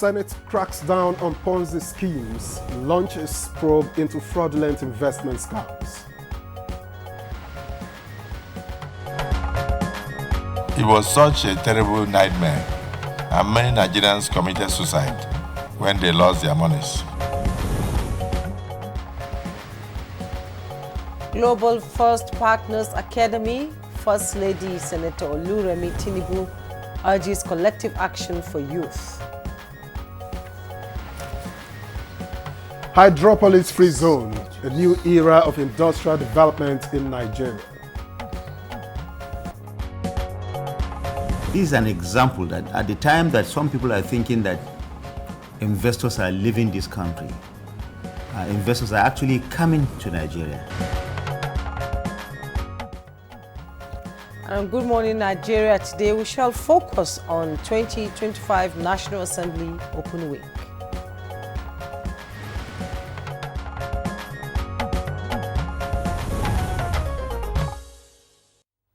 Senate cracks down on Ponzi schemes, launches probe into fraudulent investment scams. It was such a terrible nightmare, and many Nigerians committed suicide when they lost their monies. Global First Partners Academy, First Lady Senator Oluremi Tinubu urges collective action for youth. Hydropolis Free Zone, a new era of industrial development in Nigeria. This is an example that at the time that some people are thinking that investors are leaving this country, investors are actually coming to Nigeria. And good morning, Nigeria. Today we shall focus on 2025 National Assembly Open Week.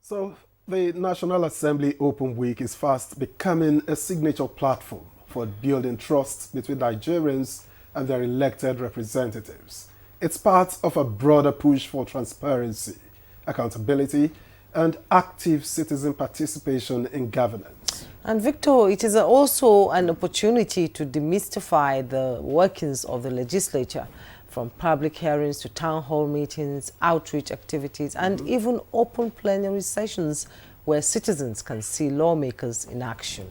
So, the National Assembly Open Week is fast becoming a signature platform for building trust between Nigerians and their elected representatives. It's part of a broader push for transparency, accountability, and active citizen participation in governance. And Victor, it is also an opportunity to demystify the workings of the legislature, from public hearings to town hall meetings, outreach activities, and even open plenary sessions where citizens can see lawmakers in action.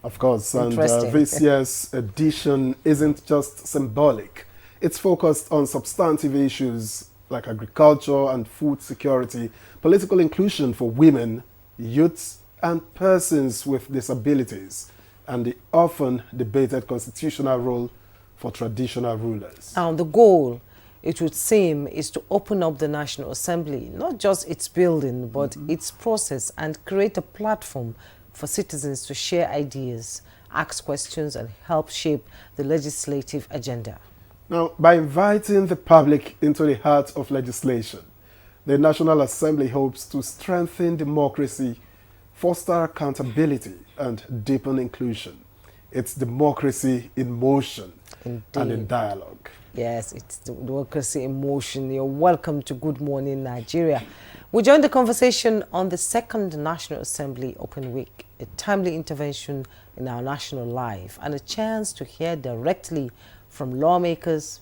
Of course, and this year's edition isn't just symbolic. It's focused on substantive issues like agriculture and food security, political inclusion for women, youths, and persons with disabilities, and the often debated constitutional role for traditional rulers. Now, the goal, it would seem, is to open up the National Assembly, not just its building, but its process, and create a platform for citizens to share ideas, ask questions, and help shape the legislative agenda. Now, by inviting the public into the heart of legislation, the National Assembly hopes to strengthen democracy, foster accountability, and deepen inclusion. It's democracy in motion. Indeed. And in dialogue. Yes, it's democracy in motion. You're welcome to Good Morning Nigeria. We join the conversation on the second National Assembly Open Week, a timely intervention in our national life and a chance to hear directly from lawmakers,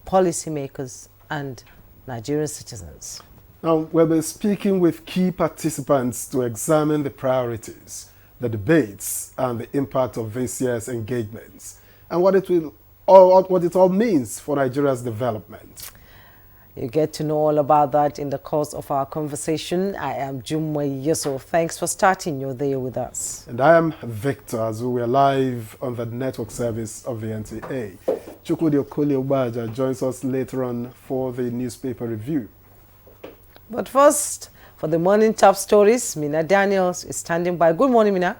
policymakers, and Nigerian citizens. Now, we'll be speaking with key participants to examine the priorities, the debates, and the impact of this year's engagements, and what it all means for Nigeria's development. You get to know all about that in the course of our conversation. I am Jumwe Yeso. Thanks for starting your day with us. And I am Victor Azu. We are live on the network service of the NTA. Chukwudi Okoli Obaja joins us later on for the newspaper review. But first, for the morning top stories, Mina Daniels is standing by. Good morning, Mina.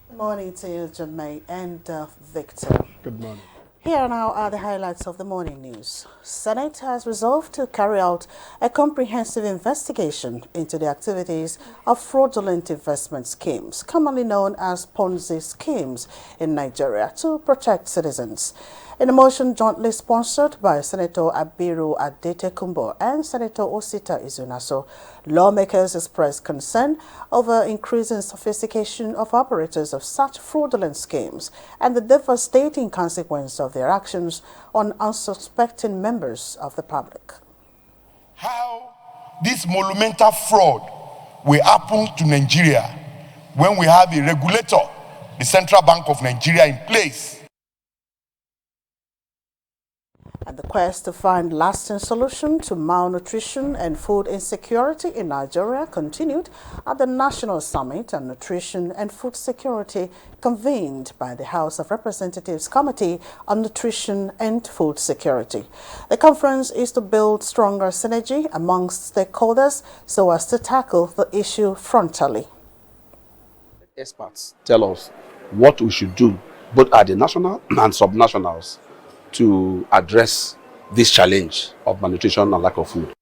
Good morning to you, Jumwe and Victor. Good morning. Here now are the highlights of the morning news. Senate has resolved to carry out a comprehensive investigation into the activities of fraudulent investment schemes, commonly known as Ponzi schemes, in Nigeria to protect citizens. In a motion jointly sponsored by Senator Abiru Adetekumbo and Senator Osita Izunaso, lawmakers expressed concern over increasing sophistication of operators of such fraudulent schemes and the devastating consequence of their actions on unsuspecting members of the public. How this monumental fraud will happen to Nigeria when we have a regulator, the Central Bank of Nigeria, in place. And the quest to find lasting solution to malnutrition and food insecurity in Nigeria continued at the National Summit on Nutrition and Food Security convened by the House of Representatives Committee on Nutrition and Food Security. The conference is to build stronger synergy amongst stakeholders so as to tackle the issue frontally. Experts tell us what we should do, both at the national and subnationals, to address this challenge of malnutrition and lack of food.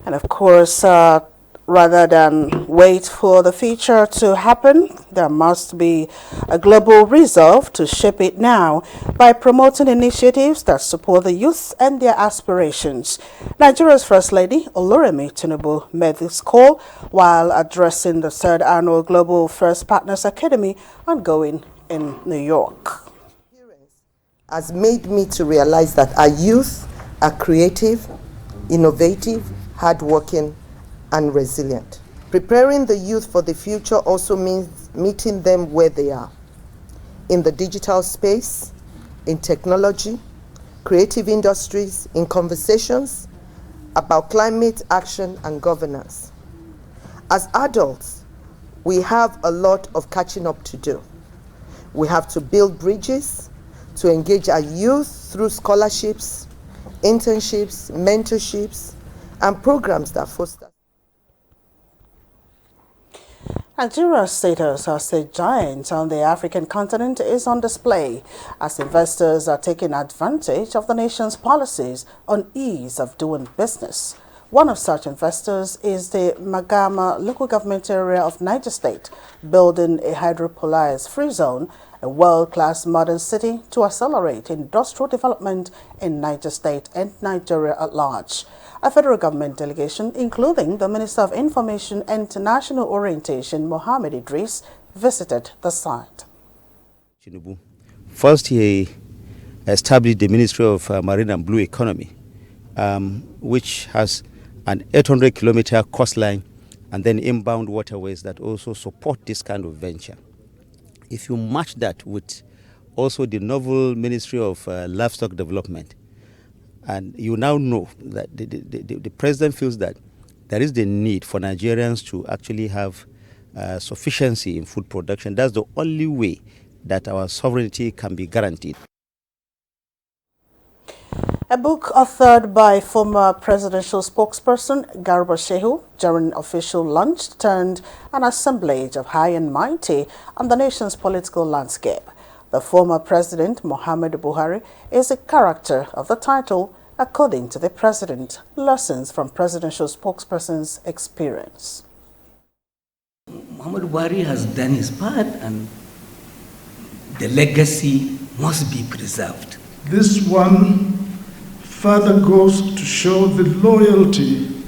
And of course, Rather than wait for the future to happen, there must be a global resolve to shape it now by promoting initiatives that support the youth and their aspirations. Nigeria's First Lady, Oloremi Tinubu, made this call while addressing the 3rd Annual Global First Partners Academy ongoing in New York. Has made me to realize that our youth are creative, innovative, hardworking, and resilient. Preparing the youth for the future also means meeting them where they are, in the digital space, in technology, creative industries, in conversations about climate action and governance. As adults, we have a lot of catching up to do. We have to build bridges to engage our youth through scholarships, internships, mentorships, and programs that foster. Nigeria's status as a giant on the African continent is on display as investors are taking advantage of the nation's policies on ease of doing business. One of such investors is the Magama local government area of Niger State, building a hydropolised free zone, a world-class modern city to accelerate industrial development in Niger State and Nigeria at large. A federal government delegation, including the Minister of Information and International Orientation, Mohammed Idris, visited the site. First, he established the Ministry of Marine and Blue Economy, which has an 800-kilometer coastline and then inbound waterways that also support this kind of venture. If you match that with also the novel Ministry of Livestock Development, and you now know that the president feels that there is the need for Nigerians to actually have sufficiency in food production. That's the only way that our sovereignty can be guaranteed. A book authored by former presidential spokesperson Garba Shehu during official lunch turned an assemblage of high and mighty on the nation's political landscape. The former president, Muhammadu Buhari, is a character of the title, according to the president. Lessons from presidential spokesperson's experience. Muhammadu Buhari has done his part and the legacy must be preserved. This one further goes to show the loyalty,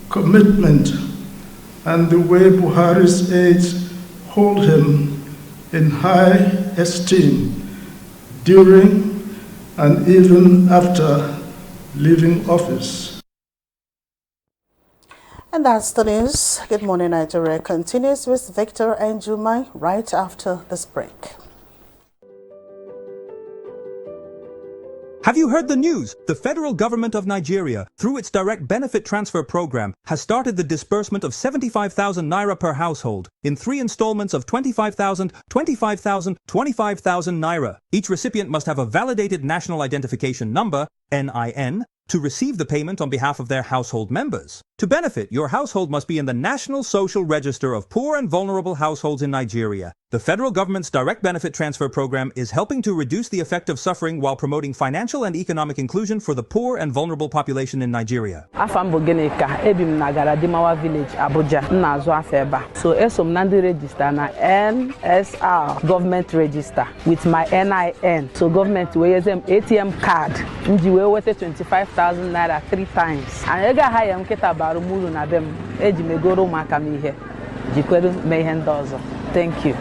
commitment, and the way Buhari's aides hold him in high esteem during and even after leaving office. And that's the news. Good Morning Nigeria continues with Victor and Jumai right after this break. Have you heard the news? The federal government of Nigeria, through its direct benefit transfer program, has started the disbursement of 75,000 naira per household in 3 installments of 25,000, 25,000, 25,000 naira. Each recipient must have a validated national identification number, NIN, to receive the payment on behalf of their household members. To benefit, your household must be in the National Social Register of Poor and Vulnerable Households in Nigeria. The federal government's direct benefit transfer program is helping to reduce the effect of suffering while promoting financial and economic inclusion for the poor and vulnerable population in Nigeria. Afam Bogenika, Ebim Nagara Dimawa Village, Abuja, Nazo Afeba. So Esom Nandi register na NSR government register with my NIN. So government we use ATM card. Nji we worth 25,000 naira 3 times. And ega haya mketa barumuru na dem eji megoro makamihe. Jikweru mehendozo. Thank you.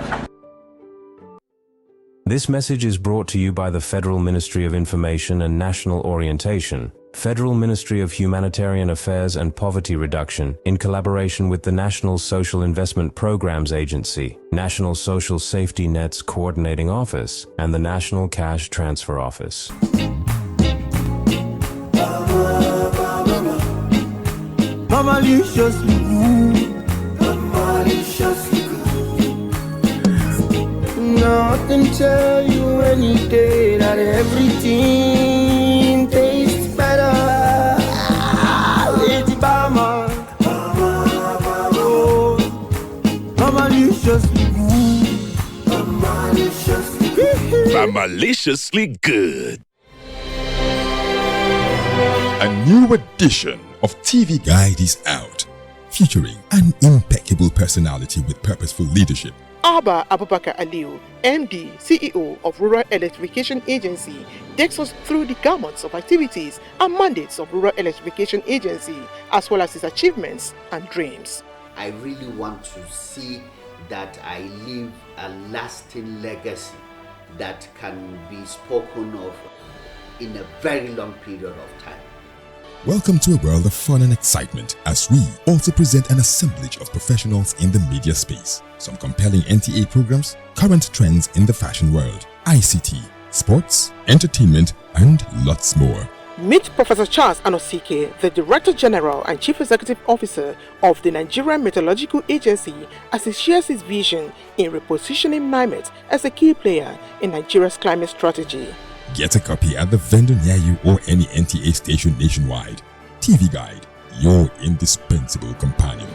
This message is brought to you by the Federal Ministry of Information and National Orientation, Federal Ministry of Humanitarian Affairs and Poverty Reduction, in collaboration with the National Social Investment Programs Agency, National Social Safety Nets Coordinating Office, and the National Cash Transfer Office. I can tell you any day that everything tastes better. It's Bama. Maliciously good. Maliciously good. A new edition of TV Guide is out. featuring an impeccable personality with purposeful leadership. Abba Abubakar Aliu, MD, CEO of Rural Electrification Agency, takes us through the gamut of activities and mandates of Rural Electrification Agency, as well as his achievements and dreams. I really want to see that I leave a lasting legacy that can be spoken of in a very long period of time. Welcome to a world of fun and excitement as we also present an assemblage of professionals in the media space. Some compelling NTA programs, current trends in the fashion world, ICT, sports, entertainment, and lots more. Meet Professor Charles Anosike, the Director General and Chief Executive Officer of the Nigerian Meteorological Agency, as he shares his vision in repositioning NIMET as a key player in Nigeria's climate strategy. Get a copy at the vendor near you or any NTA station nationwide. TV Guide, your indispensable companion.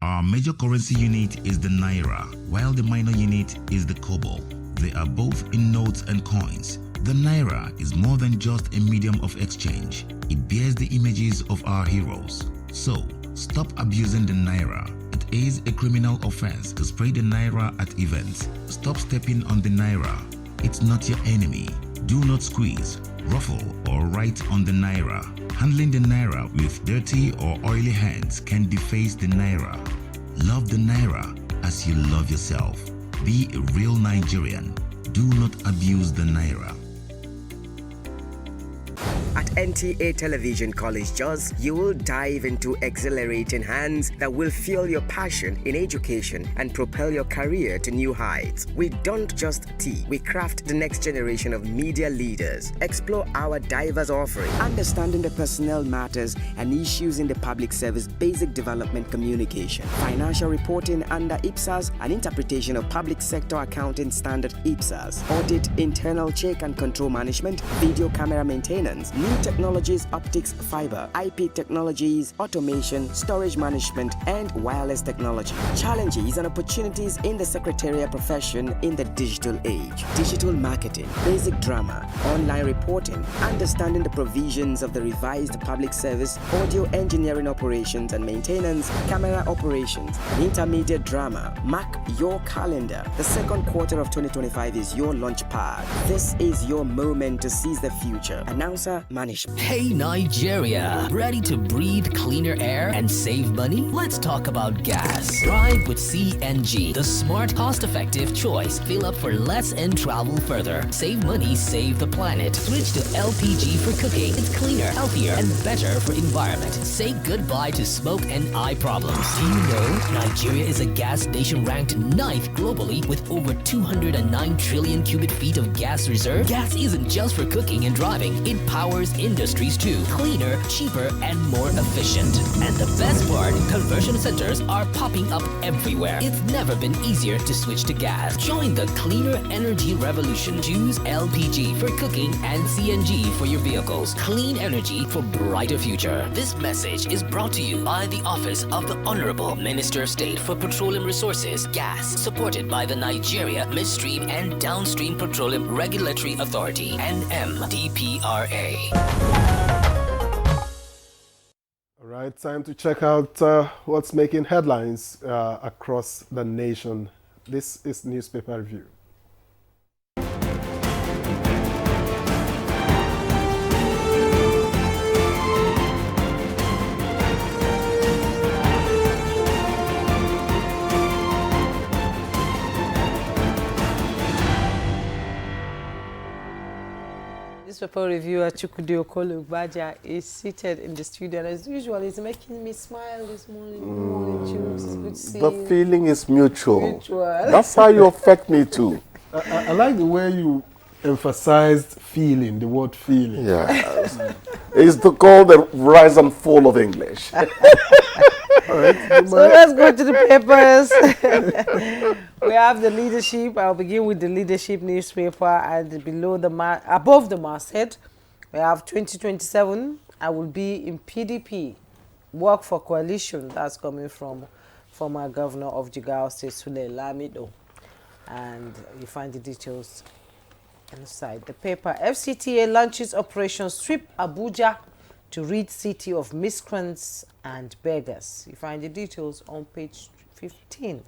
Our major currency unit is the Naira, while the minor unit is the Kobo. They are both in notes and coins. The Naira is more than just a medium of exchange. It bears the images of our heroes. So, stop abusing the Naira. It is a criminal offense to spray the Naira at events. Stop stepping on the Naira. It's not your enemy. Do not squeeze, ruffle, or write on the Naira. Handling the Naira with dirty or oily hands can deface the Naira. Love the Naira as you love yourself. Be a real Nigerian. Do not abuse the Naira. At NTA Television College JOS, you will dive into exhilarating hands that will fuel your passion in education and propel your career to new heights. We don't just teach, we craft the next generation of media leaders. Explore our diverse offering, understanding the personnel matters and issues in the public service, basic development communication, financial reporting under IPSAS, and interpretation of public sector accounting standard IPSAS, audit, internal check and control management, video camera maintenance, new technologies, optics, fiber, IP technologies, automation, storage management, and wireless technology. Challenges and opportunities in the secretarial profession in the digital age. Digital marketing, basic drama, online reporting, understanding the provisions of the revised public service, audio engineering operations and maintenance, camera operations, and intermediate drama. Mark your calendar. The second quarter of 2025 is your launch pad. This is your moment to seize the future. Announcer Management. Hey Nigeria, ready to breathe cleaner air and save money? Let's talk about gas. Drive with CNG, the smart, cost-effective choice. Fill up for less and travel further. Save money, save the planet. Switch to LPG for cooking. It's cleaner, healthier, and better for environment. Say goodbye to smoke and eye problems. Do you know Nigeria is a gas nation ranked 9th globally with over 209 trillion cubic feet of gas reserve? Gas isn't just for cooking and driving. It powers industries too. Cleaner, cheaper, and more efficient. And the best part, conversion centers are popping up everywhere. It's never been easier to switch to gas. Join the cleaner energy revolution. Choose LPG for cooking and CNG for your vehicles. Clean energy for brighter future. This message is brought to you by the Office of the Honorable Minister of State for Petroleum Resources, Gas, supported by the Nigeria Midstream and Downstream Petroleum Regulatory Authority, NMDPRA. All right, time to check out what's making headlines across the nation. This is Newspaper Review. Newspaper reviewer Chukwudi Okolo-Ugbaja is seated in the studio, and as usual, he's making me smile this morning. Good morning, Chooks. It's good to see the you. feeling is mutual. Mutual. That's how you affect me too. I like the way you emphasized feeling, the word feeling. Yeah. It's called the rise and fall of English. All right, so let's go to the papers. We have the leadership. I'll begin with the leadership newspaper, and below the above the masthead, we have 2027. I will be in PDP. Work for coalition. That's coming from former governor of Jigawa State, Sule Lamido, and you find the details inside the paper. FCTA launches Operation Sweep Abuja to rid city of miscreants and beggars. You find the details on page 15.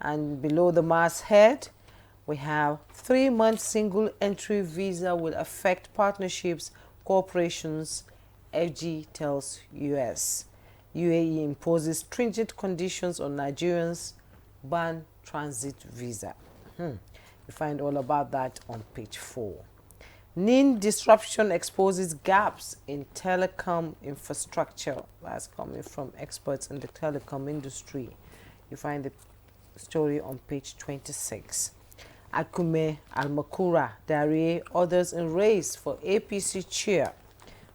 And below the masthead, we have 3-month single entry visa will affect partnerships, corporations, FG tells US. UAE imposes stringent conditions on Nigerians, ban transit visa. You find all about that on page 4. NIN disruption exposes gaps in telecom infrastructure. That's coming from experts in the telecom industry. You find the story on page 26. Akume, Al-Makura, Darie, others in race for APC chair.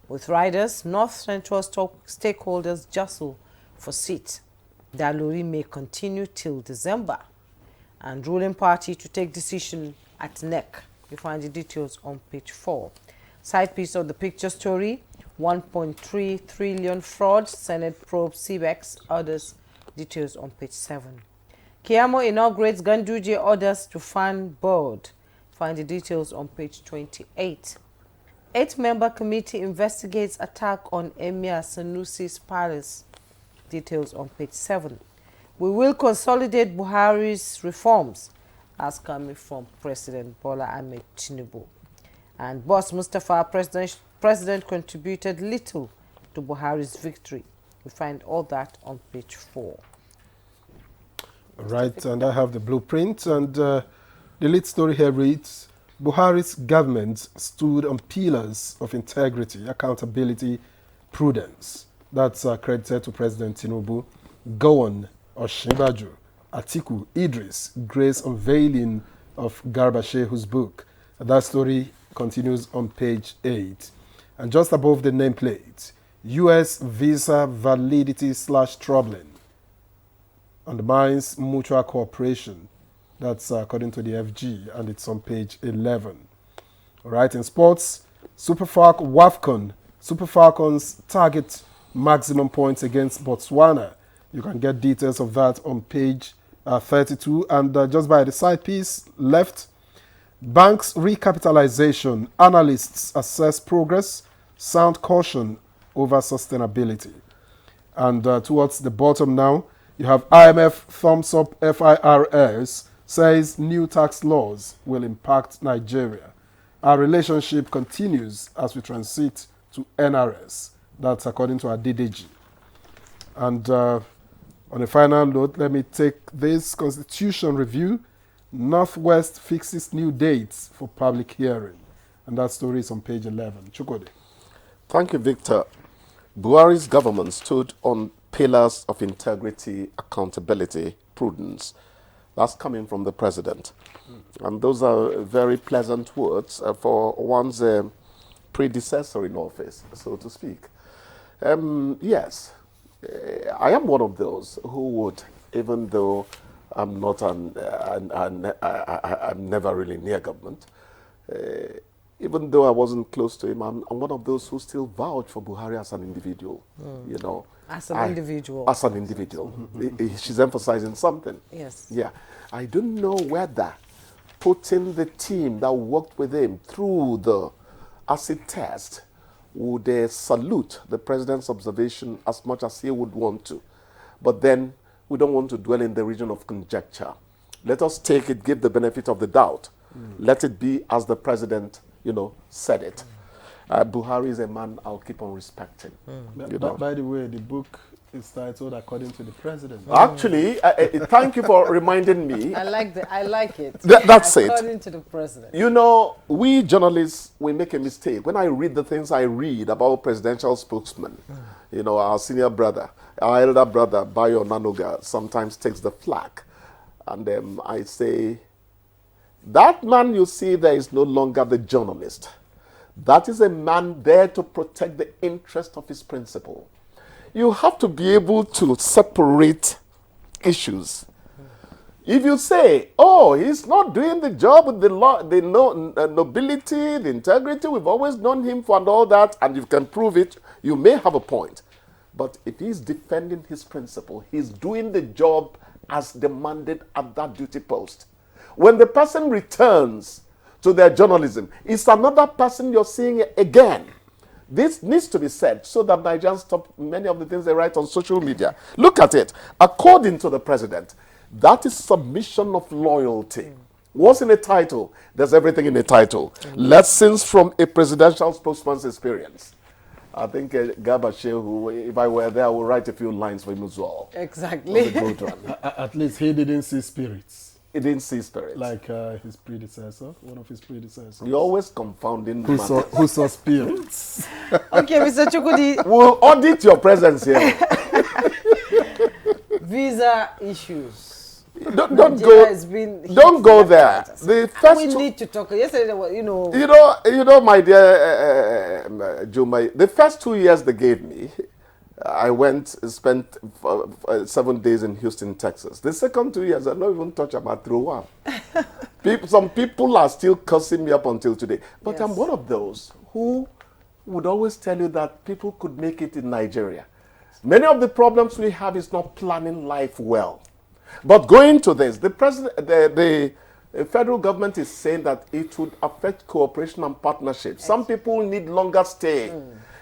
With riders, North Central stakeholders jostle for seat. Daluri may continue till December. And ruling party to take decision at NEC. You find the details on page 4. Side piece of the picture story, 1.3 trillion fraud, Senate probe CBEX, others, details on page 7. Kiamo inaugurates Ganduje orders to fund board. Find the details on page 28. 8-member committee investigates attack on Emir Sanusi's palace. Details on page 7. We will consolidate Buhari's reforms, as coming from President Bola Ahmed Tinubu. And Boss Mustafa, president contributed little to Buhari's victory. You find all that on page 4. Right, and I have the blueprint, and the lead story here reads, Buhari's government stood on pillars of integrity, accountability, prudence. That's credited to President Tinubu. Gowon, Osinbajo, Atiku, Idris, Grace unveiling of Garba Shehu's book. That story continues on page 8. And just above the nameplate, U.S. visa validity / troubling. Undermines mutual cooperation. That's according to the FG, and it's on page 11. All right, in sports, Super Falcons target maximum points against Botswana. You can get details of that on page 32. And just by the side piece left, banks recapitalization. Analysts assess progress, sound caution over sustainability. And towards the bottom now, you have IMF thumbs up FIRS, says new tax laws will impact Nigeria. Our relationship continues as we transit to NRS. That's according to Adedeji. And on a final note, let me take this constitution review. Northwest fixes new dates for public hearing. And that story is on page 11. Chukwudi. Thank you, Victor. Buhari's government stood on pillars of integrity, accountability, prudence. That's coming from the president. And those are very pleasant words for one's predecessor in office, so to speak. Yes, I am one of those who would, even though I'm not I'm never really near government, even though I wasn't close to him, I'm one of those who still vouch for Buhari as an individual, you know. As an individual. As an individual. She's emphasizing something. Yes. Yeah. I don't know whether putting the team that worked with him through the acid test would salute the president's observation as much as he would want to. But then we don't want to dwell in the region of conjecture. Let us take it, give the benefit of the doubt. Let it be as the president, you know, said it. Buhari is a man I'll keep on respecting. By the way, the book is titled According to the President. Actually, thank you for reminding me. I like it. That's it. According to the president. You know, we journalists, we make a mistake. When I read the things I read about presidential spokesmen, you know, our senior brother, our elder brother, Bayo Nanoga, sometimes takes the flak. And I say, that man you see there is no longer the journalist. That is a man there to protect the interest of his principle. You have to be able to separate issues. If you say, oh, he's not doing the job with the law, the nobility, the integrity, we've always known him for and all that, and you can prove it, you may have a point. But if he's defending his principle, he's doing the job as demanded at that duty post. When the person returns to their journalism, it's another person you're seeing again. This needs to be said so that Nigerians stop many of the things they write on social media. Look at it. According to the president, that is submission of loyalty. What's in a title? There's everything in a title. Lessons from a presidential spokesman's experience. I think Garba Shehu, if I were there, I would write a few lines for him as well. Exactly. At least he didn't see spirits. He didn't see spirits. Like his predecessor, one of his predecessors. You're always confounding who saw spirits. Okay, Mr. Chukwudi. We'll audit your presence here. Visa issues. Don't go there. The first we need to talk. Yesterday, you know. You know, my dear Juma, the first 2 years they gave me, I spent 7 days in Houston, Texas. The second 2 years, I don't even touch about through one. Some people are still cursing me up until today. But yes. I'm one of those who would always tell you that people could make it in Nigeria. Many of the problems we have is not planning life well. But going to this, the federal government is saying that it would affect cooperation and partnership. Some people need longer stay.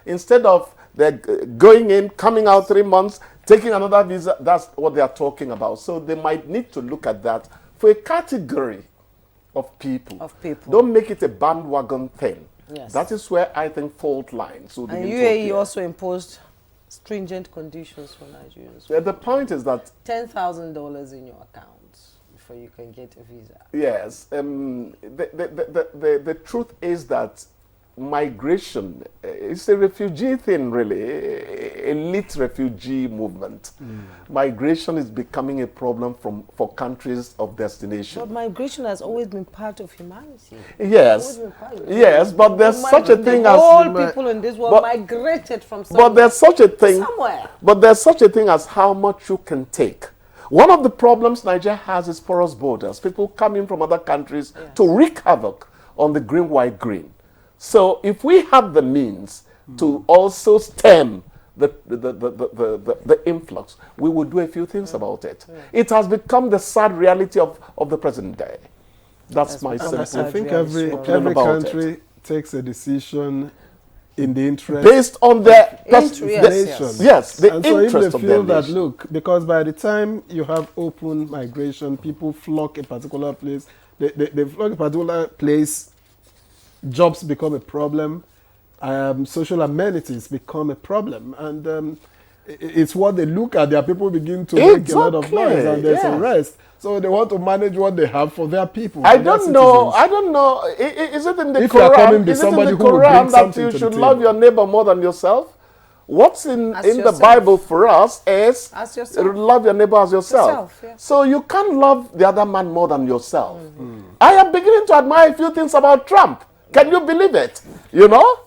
Instead of they're going in, coming out 3 months, taking another visa, that's what they are talking about. So they might need to look at that for a category of people. Don't make it a bandwagon thing. Yes. That is where I think fault lines will begin to appear. UAE also imposed stringent conditions for Nigerians. The point is that $10,000 in your account before you can get a visa. Yes. The truth is that migration is a refugee thing, really, elite refugee movement. Migration is becoming a problem for countries of destination. But migration has always been part of humanity. Yes, yes, but there's such a thing as all people in this world migrated from somewhere. But there's such a thing. Somewhere. But there's such a thing as how much you can take. One of the problems Nigeria has is porous borders. People coming from other countries to wreak havoc on the green, white, green. So if we have the means to also stem the influx, we will do a few things about it. It has become the sad reality of the present day. That's my simple opinion. I think every country takes a decision in the interest based on their nation. Yes, the and so interest if of they feel their that, nation. look, because by the time you have open migration, people flock a particular place. They flock a particular place. Jobs become a problem, social amenities become a problem, and it's what they look at. Their people begin to make a lot of noise, and there's unrest. So they want to manage what they have for their people. I don't know. Is it in the if Quran? Is it in the Quran that you should love your neighbor more than yourself? What's in the Bible for us is love your neighbor as yourself. So you can't love the other man more than yourself. I am beginning to admire a few things about Trump. Can you believe it? You know,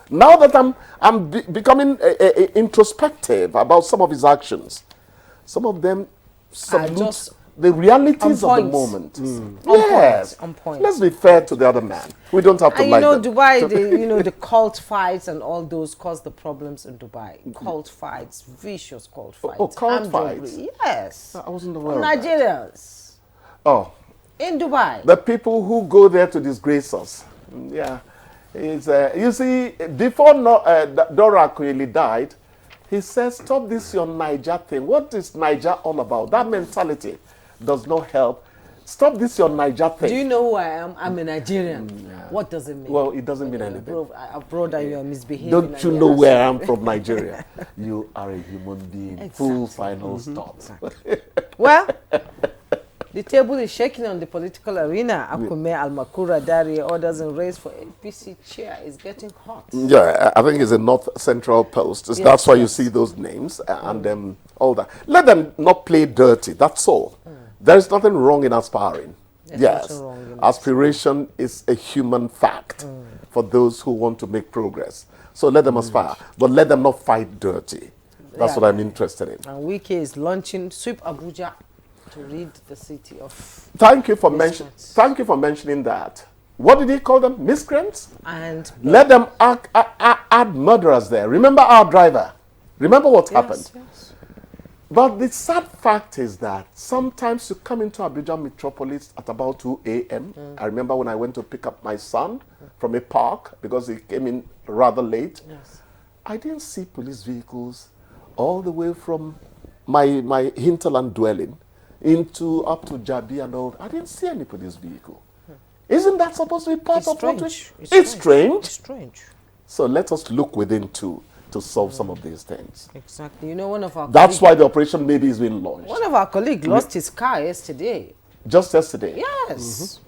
now that I'm becoming introspective about some of his actions, some of them salute the realities of the moment. Yes, on point. Let's be fair to the other man. We don't have to like them. Dubai, the cult fights and all those cause the problems in Dubai. Cult fights, vicious cult fights. Oh, cult fights. Yes. I wasn't aware of Nigerians. Oh. In Dubai. The people who go there to disgrace us. Yeah, it's, you see, before Dora Akunyili died, he said, stop this your Niger thing. What is Niger all about? That mentality does not help. Stop this your Niger thing. Do you know who I am? I'm a Nigerian. What does it mean? Well, it doesn't mean anything. Abroad, you are misbehaving. Don't you know where I'm from, Nigeria? You are a human being. Exactly. Full final stop. Well, the table is shaking on the political arena. Akume Al-Makura Dari orders and race for APC chair is getting hot. Yeah, I think it's a North Central post. Yes, that's why you see those names and all that. Let them not play dirty, that's all. There is nothing wrong in aspiring. Yes, aspiration is a human fact for those who want to make progress. So let them aspire, but let them not fight dirty. That's what I'm interested in. And Wike is launching Sweep Abuja to rid the city of. Thank you for mentioning that. What did he call them? Miscreants? And let them add murderers there. Remember our driver. Remember what happened. Yes. But the sad fact is that sometimes you come into Abuja metropolis at about 2 a.m. I remember when I went to pick up my son from a park because he came in rather late. Yes. I didn't see police vehicles all the way from my hinterland dwelling up to Jabi and all. I didn't see any police vehicle. Isn't that supposed to be part of what it's strange? It's strange. So let us look within to solve some of these things. Exactly. You know, one of our That's why the operation maybe is being launched. One of our colleagues lost his car yesterday. Just yesterday? Yes.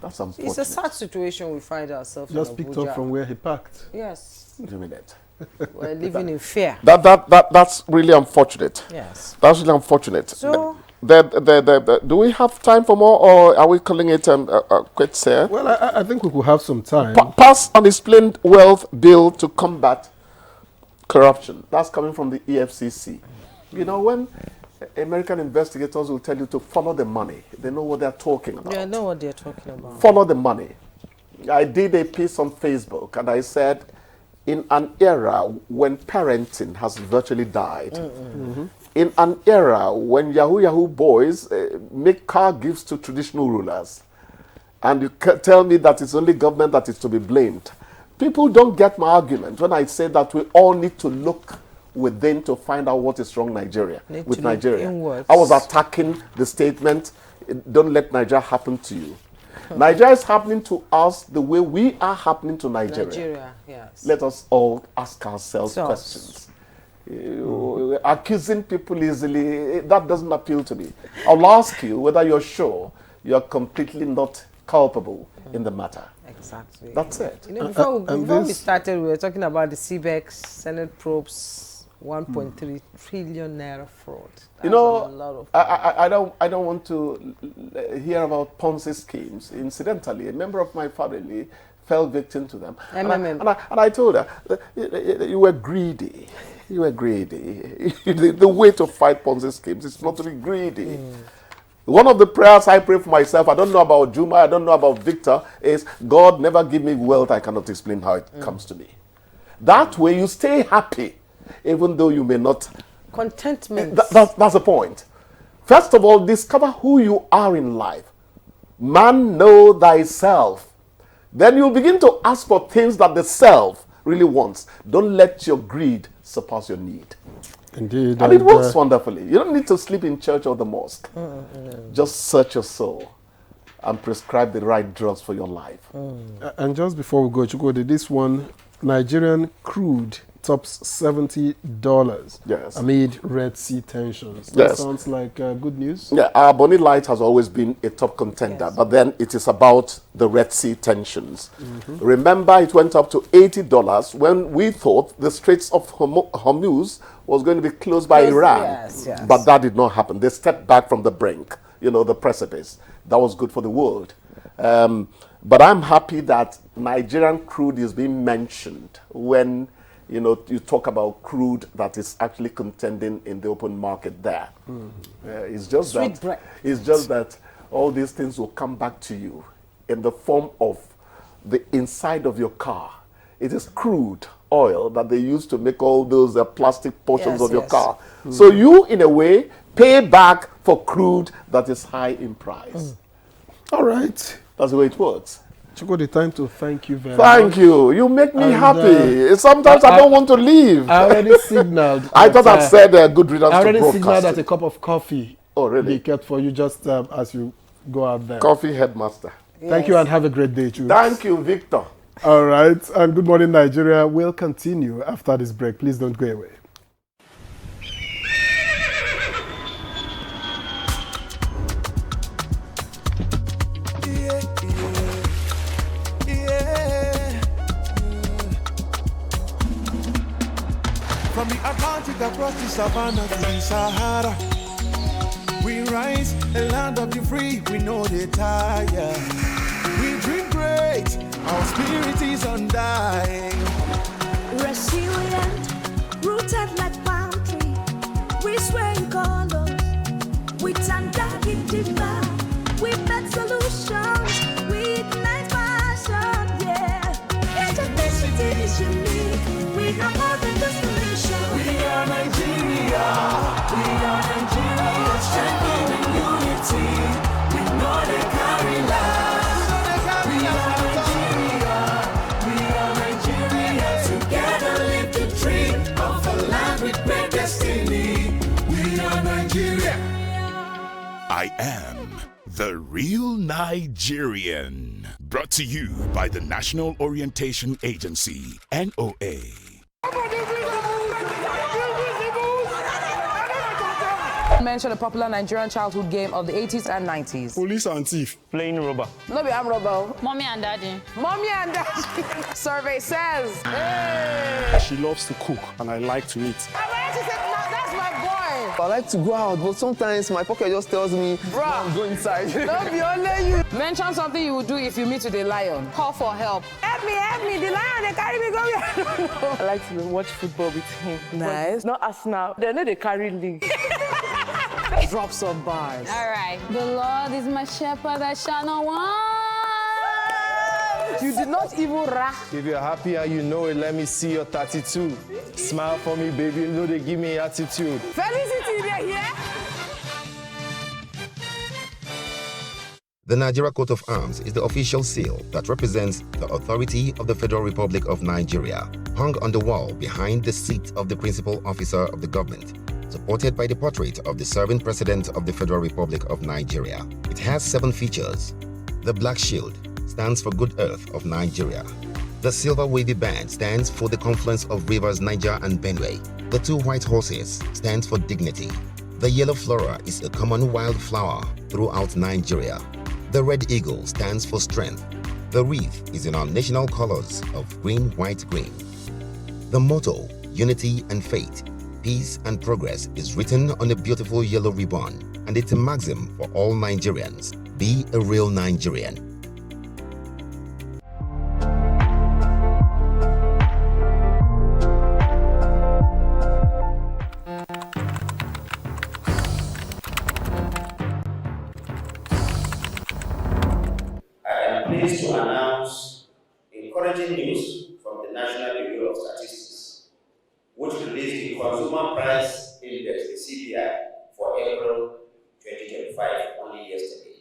That's unfortunate. It's a sad situation we find ourselves Just in picked Abuja. up from where he parked. Yes. Wait a minute. We're living in fear. That's really unfortunate. Yes. That's really unfortunate. So, do we have time for more, or are we calling it quits here? Well, I think we could have some time. Pass unexplained wealth bill to combat corruption. That's coming from the EFCC. You know, when American investigators will tell you to follow the money, they know what they're talking about. Yeah, I know what they're talking about. Follow the money. I did a piece on Facebook, and I said, in an era when parenting has virtually died, in an era when Yahoo boys make car gifts to traditional rulers, and you tell me that it's only government that is to be blamed. People don't get my argument when I say that we all need to look within to find out what is wrong Nigeria with Nigeria. I was attacking the statement, don't let Nigeria happen to you. Nigeria is happening to us the way we are happening to Nigeria. Yes. Let us all ask ourselves questions. Accusing people easily, that doesn't appeal to me. I'll ask you whether you're sure you're completely not culpable in the matter. Exactly. That's it. You know, before we started, we were talking about the CBEX Senate probes 1.3 trillion naira fraud. You know, I don't want to hear about Ponzi schemes. Incidentally, a member of my family fell victim to them. And I told her, you were greedy. You were greedy. The way to fight Ponzi schemes is not to be greedy. One of the prayers I pray for myself, I don't know about Juma, I don't know about Victor, is God never give me wealth I cannot explain how it comes to me. That way you stay happy, even though you may not. Contentment. That's the point. First of all, discover who you are in life. Man, know thyself. Then you'll begin to ask for things that the self really wants. Don't let your greed surpass your need. Indeed. And it works wonderfully. You don't need to sleep in church or the mosque. Just search your soul and prescribe the right drugs for your life. And just before we go, Chukwudi, this one, Nigerian crude tops $70 amid Red Sea tensions. That sounds like good news. Yeah, our Bonny Light has always been a top contender, but then it is about the Red Sea tensions. Remember, it went up to $80 when we thought the Straits of Hormuz was going to be closed by Iran. But that did not happen. They stepped back from the brink, you know, the precipice. That was good for the world. But I'm happy that Nigerian crude is being mentioned when you talk about crude that is actually contending in the open market there. It's just that all these things will come back to you in the form of the inside of your car. It is crude oil that they use to make all those plastic portions of your car. So you, in a way, pay back for crude that is high in price. All right. That's the way it works. Chukwudi, time to thank you very much. Thank you. You make me happy. Sometimes I don't want to leave. I already signaled. I thought I'd said good riddance to broadcasting. I already signaled that a cup of coffee be kept for you just as you go out there. Coffee headmaster. Thank you and have a great day, Chukwudi. Thank you, Victor. All right. And Good Morning Nigeria will continue after this break. Please don't go away. From the Atlantic across the savannah to the Sahara, we rise, a land of the free, we know they tire. We dream great, our spirit is undying. Resilient, rooted like palm tree, we sway in colors, we turn dark into light, we make solutions, we ignite passion, yeah. Each ethnicity is unique, we are more than just a nation. We are Nigeria, strengthening in unity, we know they carry life. We are Nigeria. I am the real Nigerian. Brought to you by the National Orientation Agency, NOA. Mention a popular Nigerian childhood game of the 80s and 90s. Police and thief. Playing rubber. No, be I'm rubber. Mommy and daddy. Mommy and daddy. Survey says. Hey! She loves to cook and I like to eat. She said, no, that's my boy. I like to go out, but sometimes my pocket just tells me, bruh, go inside. Don't be only you. Mention something you would do if you meet with a lion. Call for help. Help me. The lion, they carry me, go here. I like to watch football with him. Nice. Not Arsenal. They know they carry league. Drop some bars. All right. The Lord is my shepherd, I shall not want. You did not even rap. If you're happy and you know it, let me see your 32. Smile for me, baby. You know they give me attitude. Felicity, they're here. The Nigeria Coat of Arms is the official seal that represents the authority of the Federal Republic of Nigeria, hung on the wall behind the seat of the principal officer of the government, supported by the portrait of the serving President of the Federal Republic of Nigeria. It has 7 features. The black shield stands for Good Earth of Nigeria. The silver wavy band stands for the confluence of rivers Niger and Benue. The 2 white horses stands for dignity. The yellow flora is a common wildflower throughout Nigeria. The red eagle stands for strength. The wreath is in our national colors of green, white, green. The motto, unity and faith, peace and progress, is written on a beautiful yellow ribbon, and it's a maxim for all Nigerians. Be a real Nigerian. Pleased to announce encouraging news from the National Bureau of Statistics, which released the Consumer Price Index, the CPI, for April 2025 only yesterday.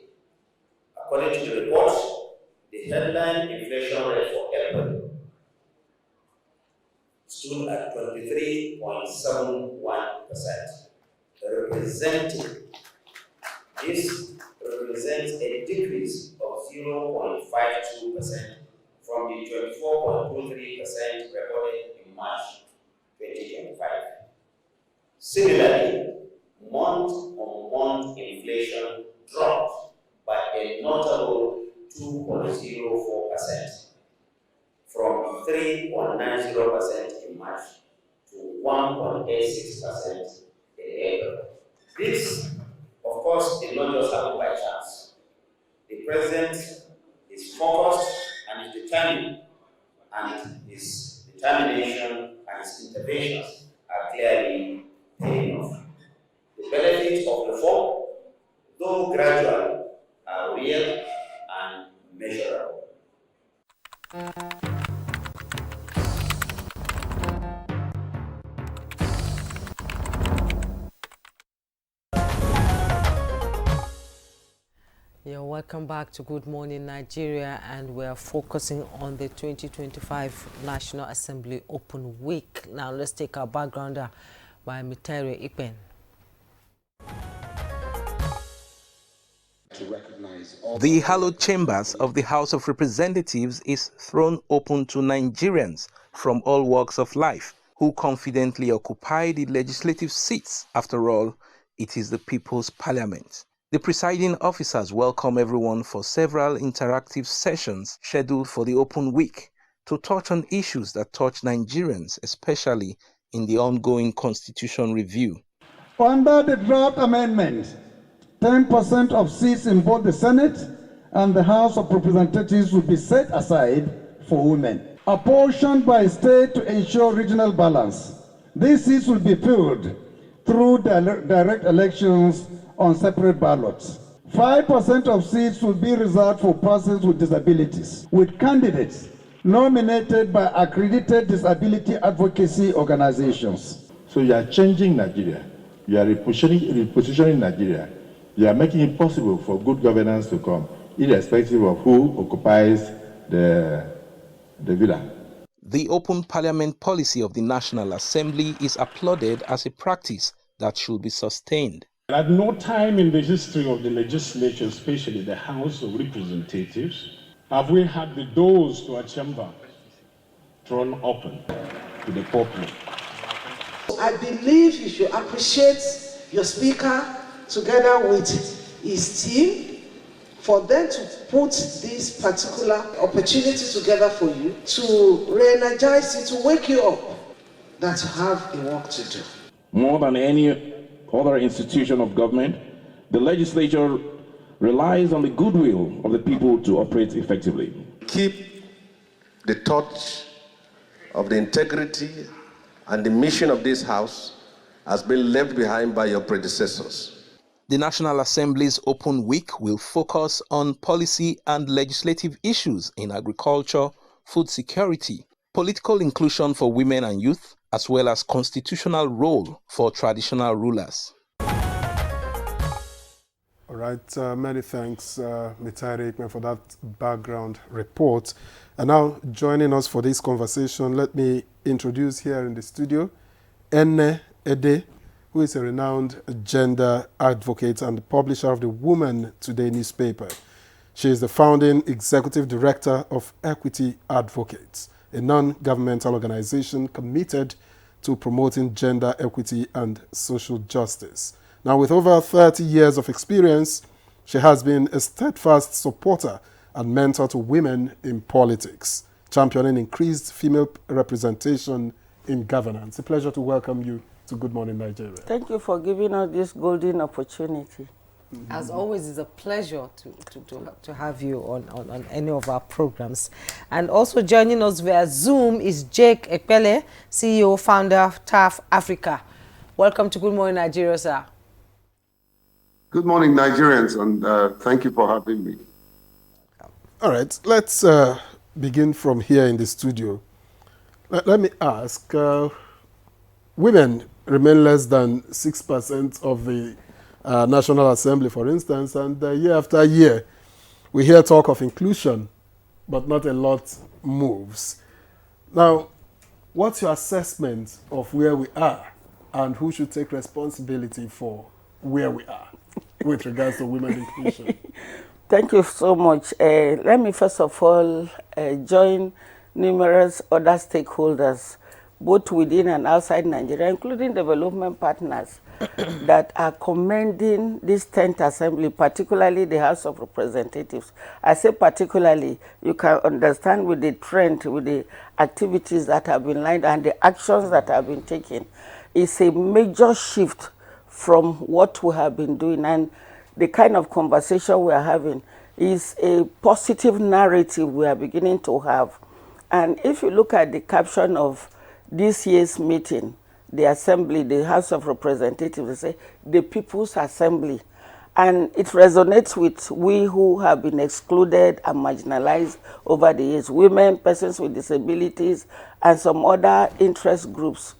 According to the report, the headline inflation rate for April stood at 23.71%, this represents a decrease of 0.52% from the 24.23% recorded in March 2025. Similarly, month-on-month inflation dropped by a notable 2.04% from 3.90% in March to 1.86% in April. This, of course, did not just happen by chance. The President is focused and is determined, and his determination and his interventions are clearly paying off. The benefits of reform, though gradual, are real and measurable. Yeah, welcome back to Good Morning Nigeria, and we're focusing on the 2025 National Assembly Open Week. Now let's take our backgrounder by Mitere Ipen. The hallowed chambers of the House of Representatives is thrown open to Nigerians from all walks of life who confidently occupy the legislative seats. After all, it is the people's parliament. The presiding officers welcome everyone for several interactive sessions scheduled for the open week to touch on issues that touch Nigerians, especially in the ongoing constitution review. Under the draft amendment, 10% of seats in both the Senate and the House of Representatives will be set aside for women, apportioned by state to ensure regional balance. These seats will be filled through direct elections on separate ballots. 5% of seats will be reserved for persons with disabilities, with candidates nominated by accredited disability advocacy organizations. So you are changing Nigeria. You are repositioning Nigeria. You are making it possible for good governance to come, irrespective of who occupies the villa. The open parliament policy of the National Assembly is applauded as a practice that should be sustained. At no time in the history of the legislature, especially the House of Representatives, have we had the doors to our chamber thrown open to the public. I believe you should appreciate your speaker together with his team for them to put this particular opportunity together for you, to re-energize you, to wake you up, that you have a work to do. More than any other institution of government, the legislature relies on the goodwill of the people to operate effectively. Keep the torch of the integrity and the mission of this House has been left behind by your predecessors. The National Assembly's Open Week will focus on policy and legislative issues in agriculture, food security, political inclusion for women and youth, as well as constitutional role for traditional rulers. All right, many thanks, Mitari Ikme, for that background report. And now, joining us for this conversation, let me introduce here in the studio Enne Ede, who is a renowned gender advocate and publisher of the Woman Today newspaper. She is the founding executive director of Equity Advocates, a non-governmental organization committed to promoting gender equity and social justice. Now, with over 30 years of experience, she has been a steadfast supporter and mentor to women in politics, championing increased female representation in governance. A pleasure to welcome you to Good Morning Nigeria. Thank you for giving us this golden opportunity. As always, it's a pleasure to have you on any of our programs. And also joining us via Zoom is Jake Ekpele, CEO, founder of TAF Africa. Welcome to Good Morning Nigeria, sir. Good morning, Nigerians, and thank you for having me. All right, let's begin from here in the studio. Let me ask, women remain less than 6% of the National Assembly, for instance, and year after year, we hear talk of inclusion, but not a lot moves. Now, what's your assessment of where we are, and who should take responsibility for where we are with regards to women inclusion? Thank you so much. Let me first of all join numerous other stakeholders, both within and outside Nigeria, including development partners, that are commending this 10th Assembly, particularly the House of Representatives. I say particularly, you can understand with the trend, with the activities that have been lined and the actions that have been taken. It's a major shift from what we have been doing, and the kind of conversation we are having is a positive narrative we are beginning to have. And if you look at the caption of this year's meeting, the Assembly, the House of Representatives, they say, the People's Assembly. And it resonates with we who have been excluded and marginalized over the years, women, persons with disabilities, and some other interest groups.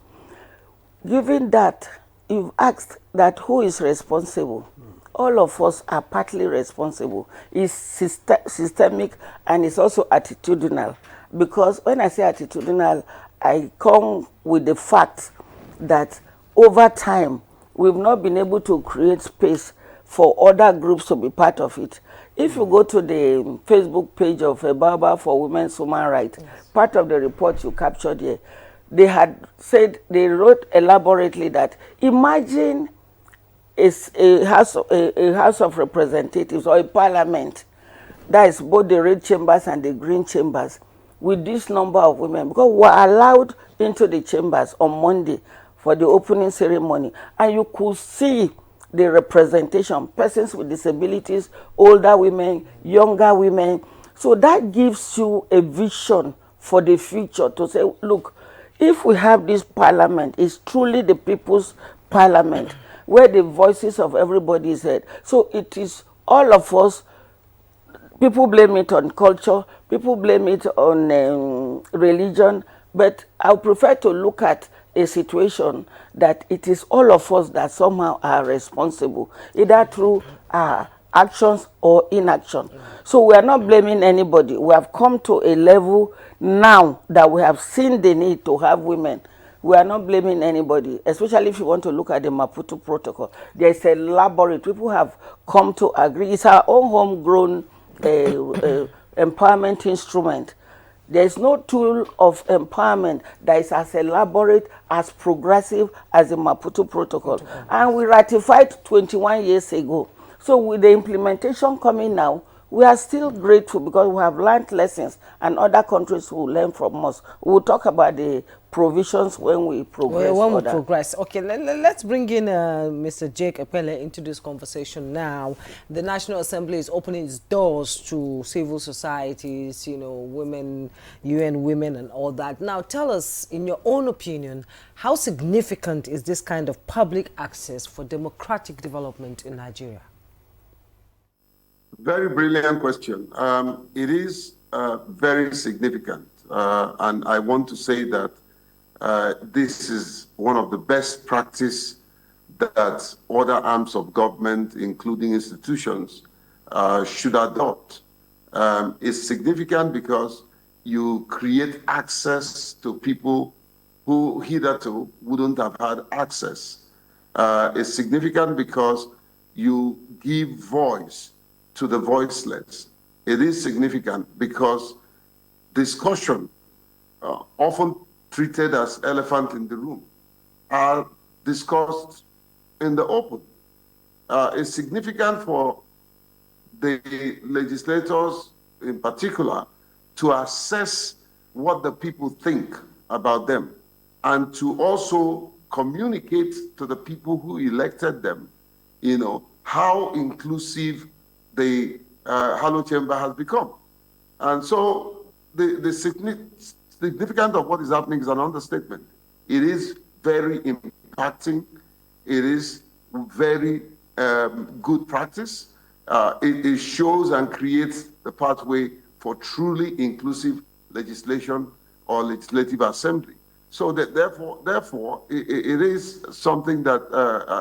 Given that, you've asked that who is responsible. All of us are partly responsible. It's systemic and it's also attitudinal. Because when I say attitudinal, I come with the fact that over time, we've not been able to create space for other groups to be part of it. If you go to the Facebook page of Baba for Women's Human Rights, part of the report you captured here, they had said, they wrote elaborately that imagine a House of Representatives or a parliament, that is both the red chambers and the green chambers, with this number of women, because we were allowed into the chambers on Monday for the opening ceremony, and you could see the representation, persons with disabilities, older women, younger women. So that gives you a vision for the future to say, look, if we have this parliament, it's truly the people's parliament, where the voices of everybody is heard. So it is all of us. People blame it on culture, people blame it on religion, but I prefer to look at a situation that it is all of us that somehow are responsible, either through our actions or inaction. So we are not blaming anybody. We have come to a level now that we have seen the need to have women We are not blaming anybody, especially if you want to look at the Maputo Protocol. There's a laboratory. People have come to agree. It's our own homegrown empowerment instrument. There's no tool of empowerment that is as elaborate, as progressive as the Maputo Protocol. And we ratified 21 years ago. So with the implementation coming now, we are still grateful because we have learned lessons and other countries will learn from us. We'll talk about the provisions when we progress. When we progress. Okay, let's bring in Mr. Jake Epele into this conversation now. The National Assembly is opening its doors to civil societies, you know, women, UN women and all that. Now, tell us, in your own opinion, how significant is this kind of public access for democratic development in Nigeria? Very brilliant question. It is very significant. And I want to say that this is one of the best practice that other arms of government, including institutions, should adopt. It's significant because you create access to people who hitherto wouldn't have had access. It's significant because you give voice to the voiceless. It is significant because discussion, often treated as elephant in the room, are discussed in the open. It's significant for the legislators in particular to assess what the people think about them and to also communicate to the people who elected them, you know, how inclusive the Halo Chamber has become. And so the significance of what is happening is an understatement. It is very impacting. It is very good practice. It shows and creates the pathway for truly inclusive legislation or legislative assembly. So that therefore, it is something that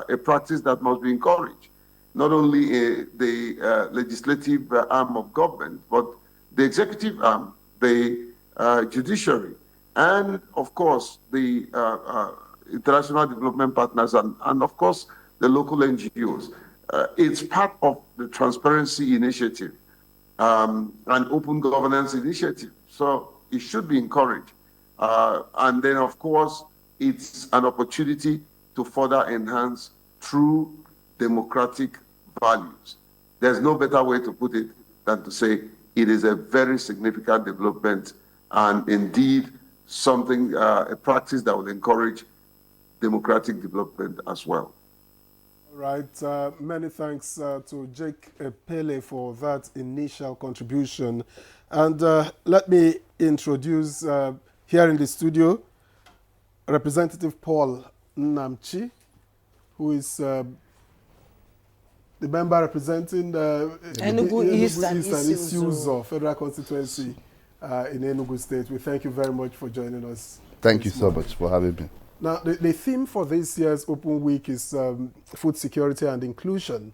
a practice that must be encouraged. Not only the legislative arm of government, but the executive arm, the judiciary, and of course the international development partners, and of course the local NGOs. It's part of the transparency initiative and open governance initiative. So it should be encouraged. And then of course, it's an opportunity to further enhance true democratic values. There's no better way to put it than to say it is a very significant development and indeed something, a practice that will encourage democratic development as well. All right, many thanks to Jake Epele for that initial contribution. And let me introduce here in the studio Representative Paul Nnamchi, who is the member representing Enugu East and Isuzu Federal Constituency in Enugu State. We thank you very much for joining us. Thank you so much for having me. Now, the theme for this year's Open Week is food security and inclusion.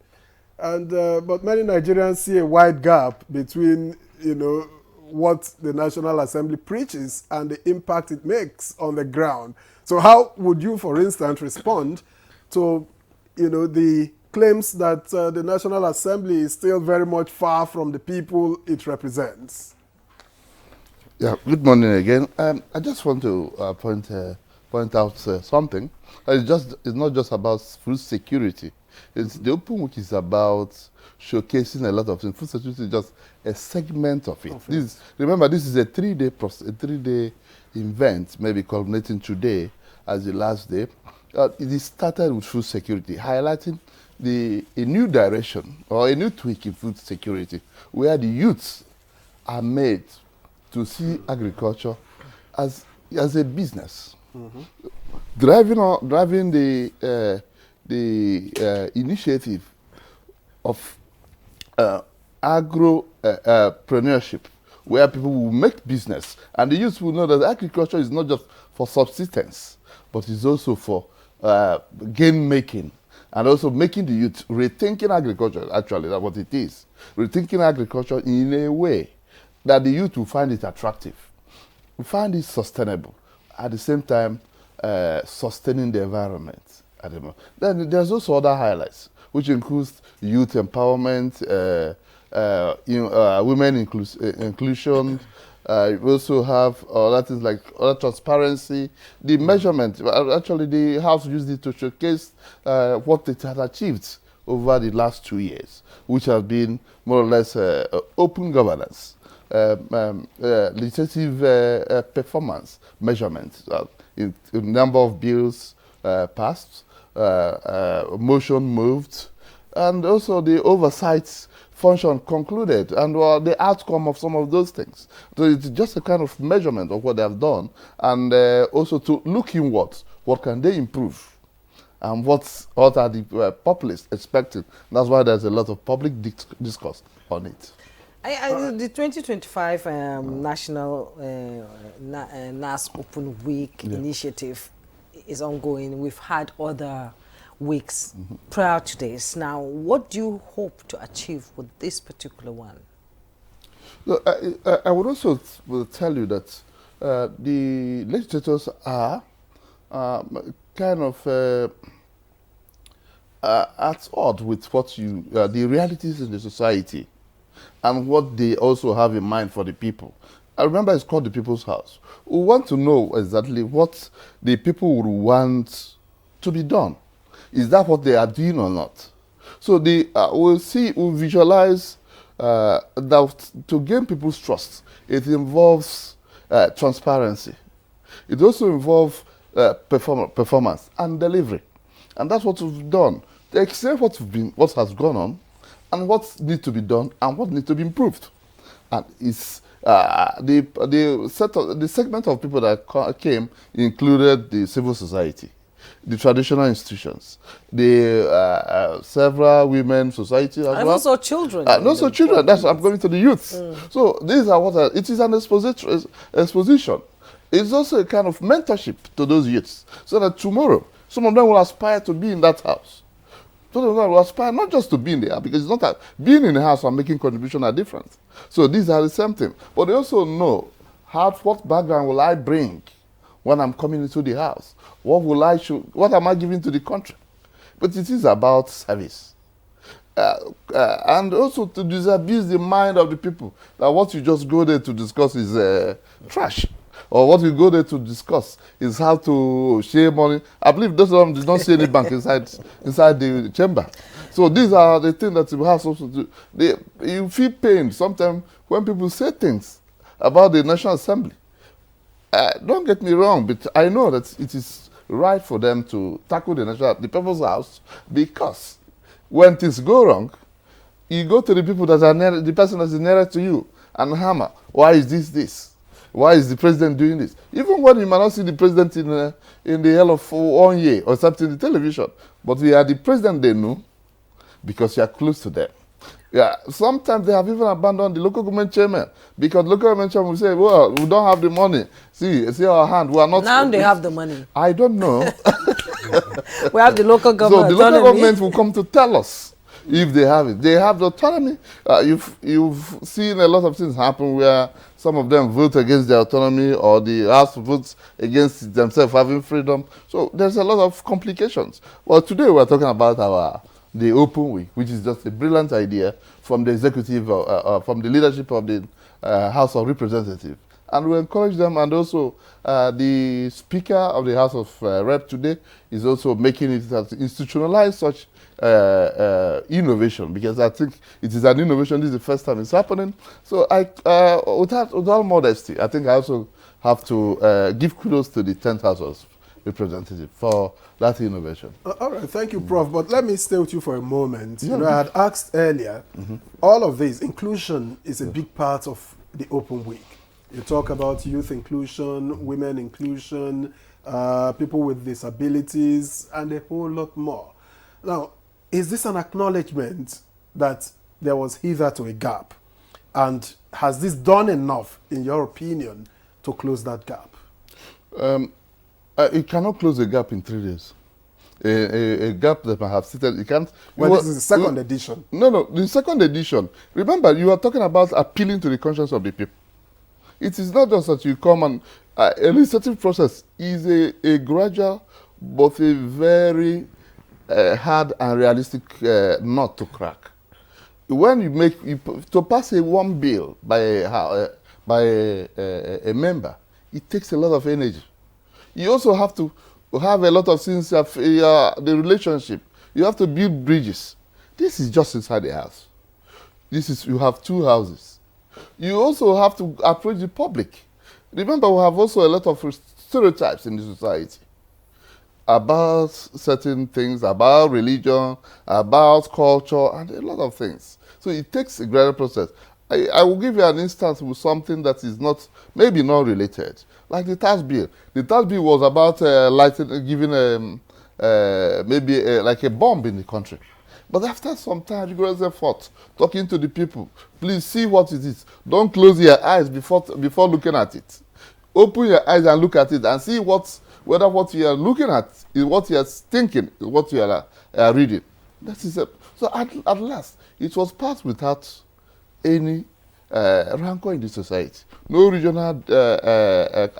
And but many Nigerians see a wide gap between, you know, what the National Assembly preaches and the impact it makes on the ground. So how would you, for instance, respond to, you know, the claims that the National Assembly is still very much far from the people it represents? Yeah, good morning again. I just want to point out something. It's not just about food security. It's the Open Week is about showcasing a lot of things. Food security is just a segment of it. Remember, this is a three-day event, maybe culminating today as the last day. It started with food security, highlighting a new direction or a new tweak in food security, where the youths are made to see agriculture as a business, driving the initiative of agropreneurship, where people will make business, and the youth will know that agriculture is not just for subsistence, but it's also for gain making, and also making the youth rethinking agriculture. Actually, that's what it is. Rethinking agriculture in a way that the youth will find it attractive, will find it sustainable. At the same time, sustaining the environment at the moment. Then there's also other highlights, which includes youth empowerment, women inclusion. We also have other things like other transparency, the measurement. Actually, the House used it to showcase what it has achieved over the last 2 years, which has been more or less open governance, legislative performance measurement, in number of bills passed, motion moved, and also the oversight function concluded, and the outcome of some of those things. So it's just a kind of measurement of what they have done, and also to look inward, what can they improve? And what are the populace expecting? That's why there's a lot of public discourse on it. The 2025 National NAS Open Week initiative is ongoing. We've had other weeks prior to this. Now, what do you hope to achieve with this particular one? Look, I would also tell you that the legislators are kind of at odds with what the realities in the society and what they also have in mind for the people. I remember it's called the People's House. We want to know exactly what the people would want to be done. Is that what they are doing or not? So we'll visualize that to gain people's trust, it involves transparency. It also involves performance and delivery. And that's what we've done. To explain what has gone on, and what needs to be done, and what needs to be improved. And it's the segment of people that came included the civil society, the traditional institutions, the several women societies as and well. Also children. And also children. That's I'm going to the youth. So these are what it is an exposition. It's also a kind of mentorship to those youths, so that tomorrow some of them will aspire to be in that house. Some of them will aspire not just to be in there, because it's not that being in the house and making contribution are different. So these are the same thing. But they also know what background will I bring when I'm coming into the house? What am I giving to the country? But it is about service. And also to disabuse the mind of the people that what you just go there to discuss is trash. Or what you go there to discuss is how to share money. I believe those of them did not see any bank inside the chamber. So these are the things that you have also to do. You feel pain sometimes when people say things about the National Assembly. Don't get me wrong, but I know that it is right for them to tackle the People's House, because when things go wrong, you go to the people that are near, the person that is nearer to you, and hammer. Why is this? Why is the president doing this? Even when you might not see the president in the hell of 1 year or something in the television, but we are the president they know because you are close to them. Yeah, sometimes they have even abandoned the local government chairman, because local government chairman will say, well, we don't have the money. See our hand. We are not. Now they have the money. I don't know. We have the local government. So the local government will come to tell us if they have it. They have the autonomy. You've seen a lot of things happen where some of them vote against their autonomy, or the House votes against themselves having freedom. So there's a lot of complications. Well, today we're talking about the Open Week, which is just a brilliant idea from the executive, from the leadership of the House of Representatives. And we encourage them, and also the Speaker of the House of Rep today is also making it institutionalize such innovation, because I think it is an innovation. This is the first time it's happening. So with all modesty, I think I also have to give kudos to the 10th House of Representatives for that innovation. All right, thank you, Prof. But let me stay with you for a moment. Yeah. I had asked earlier, all of this, inclusion is a big part of the Open Week. You talk about youth inclusion, women inclusion, people with disabilities, and a whole lot more. Now, is this an acknowledgement that there was hitherto a gap? And has this done enough, in your opinion, to close that gap? It cannot close a gap in 3 days. A gap that I have stated, you can't. Well, this is the second edition. No, the second edition. Remember, you are talking about appealing to the conscience of the people. It is not just that you come and A legislative process is a gradual but a very hard and realistic nut to crack. When to pass one bill by a member, it takes a lot of energy. You also have to have a lot of things, the relationship. You have to build bridges. This is just inside the house. You have 2 houses. You also have to approach the public. Remember, we have also a lot of stereotypes in the society about certain things, about religion, about culture, and a lot of things. So it takes a gradual process. I will give you an instance with something that is maybe not related, like the tax bill. The tax bill was about giving like a bomb in the country. But after some time, you go effort talking to the people. Please see what it is. Don't close your eyes before looking at it. Open your eyes and look at it and see whether what you are looking at is what you are thinking, is what you are reading. That is so at last, it was passed without any rancor in the society. No regional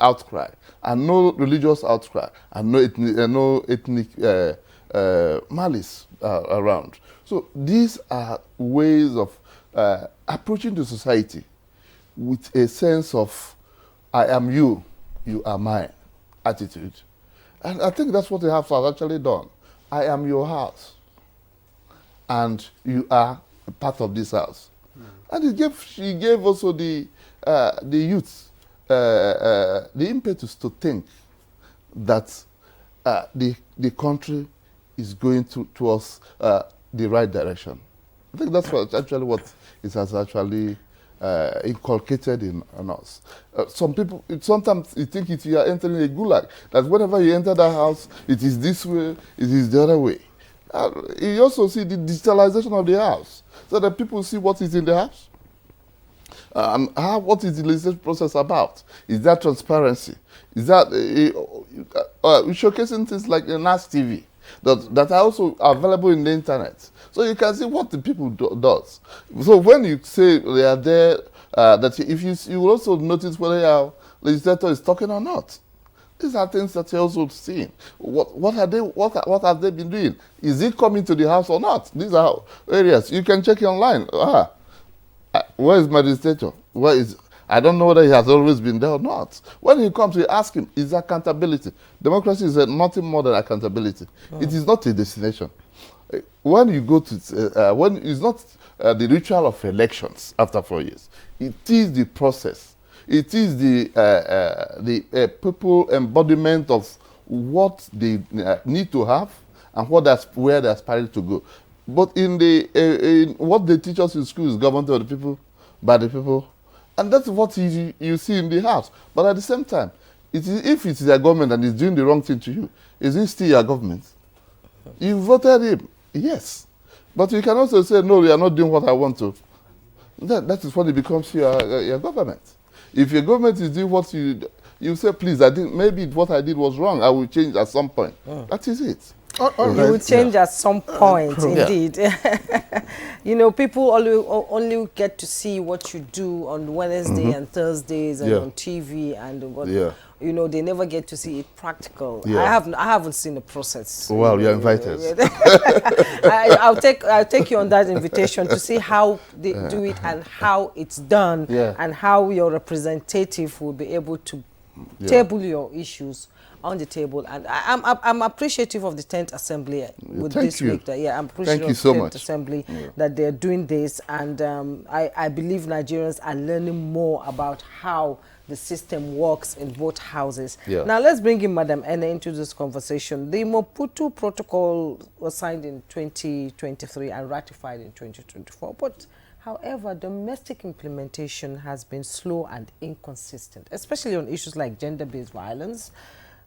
outcry, and no religious outcry, and no ethnic malice around. So these are ways of approaching the society with a sense of I am you, you are mine attitude. And I think that's what the house has actually done. I am your house, and you are a part of this house. And she gave also the youth the impetus to think that the country is going towards the right direction. I think that's what it has actually inculcated in us. Some people, sometimes you think you are entering a gulag, that whenever you enter that house, it is this way, it is the other way. You also see the digitalization of the house, so that people see what is in the house. What is the legislative process about? Is that transparency? Is that showcasing things like NAS TV that are also available in the internet, so you can see what the people does. So when you say they are there, that if you will also notice whether your legislator is talking or not. These are things that you're also seeing. What have they been doing? Is it coming to the house or not? These are areas you can check online. Where is my legislator? I don't know whether he has always been there or not. When he comes, we ask him, is accountability. Democracy is nothing more than accountability. It is not a destination. When you go to, when it's not the ritual of elections after 4 years, it is the process. It is the people embodiment of what they need to have and where they're aspiring to go. But in what they teach us in school is government of the people, by the people. And that's what you see in the house. But at the same time, if it is a government and is doing the wrong thing to you, is it still your government? You voted him, yes. But you can also say, no, you are not doing what I want to. That is when it becomes your government. If your government is doing what you say, please, maybe what I did was wrong. I will change at some point. That is it. You will change at some point, indeed. You know, people only get to see what you do on Wednesday and Thursdays and on TV and what, you know, they never get to see it practical. I haven't seen the process. Well, you're invited. I'll take you on that invitation to see how they do it and how it's done and how your representative will be able to table your issues on the table. And I'm appreciative of the 10th Assembly with this week. I'm appreciative of the 10th Assembly that they're doing this. And I believe Nigerians are learning more about how the system works in both houses. Now let's bring in Madam Ene into this conversation. The Maputo Protocol was signed in 2023 and ratified in 2024. But however, domestic implementation has been slow and inconsistent, especially on issues like gender-based violence,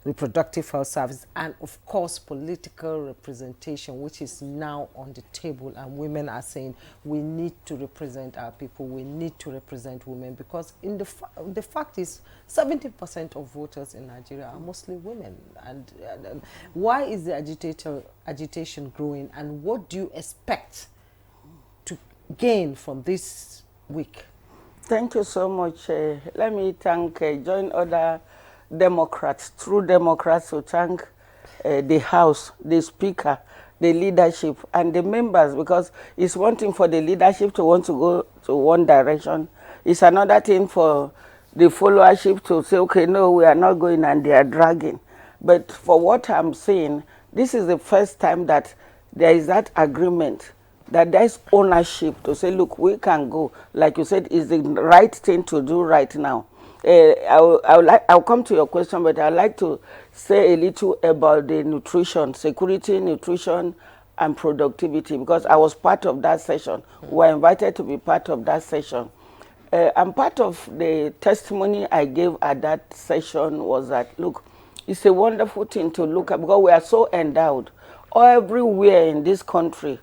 reproductive health service, and of course political representation, which is now on the table. And women are saying we need to represent our people, we need to represent women, because in the fact is 70% of voters in Nigeria are mostly women. And why is the agitation growing, and what do you expect to gain from this week? Thank you so much. Let me thank join other Democrats, true Democrats, to thank the House, the Speaker, the leadership, and the members, because it's one thing for the leadership to want to go to one direction. It's another thing for the followership to say, okay, no, we are not going, and they are dragging. But for what I'm saying, this is the first time that there is that agreement, that there is ownership to say, look, we can go. Like you said, is the right thing to do right now. I'll come to your question, but I'd like to say a little about the nutrition, security, nutrition, and productivity, because I was part of that session. We were invited to be part of that session. And part of the testimony I gave at that session was that, look, it's a wonderful thing to look at, because we are so endowed. Everywhere in this country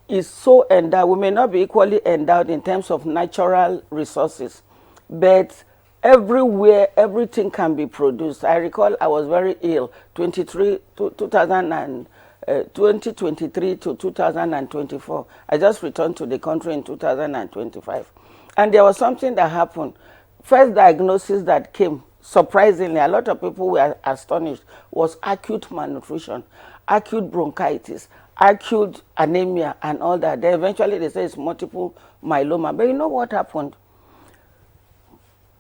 is so endowed. We may not be equally endowed in terms of natural resources, but everywhere, everything can be produced. I recall I was very ill, 2023 to 2024. I just returned to the country in 2025. And there was something that happened. First diagnosis that came, surprisingly, a lot of people were astonished, was acute malnutrition, acute bronchitis, acute anemia, and all that. Then eventually they say it's multiple myeloma. But you know what happened?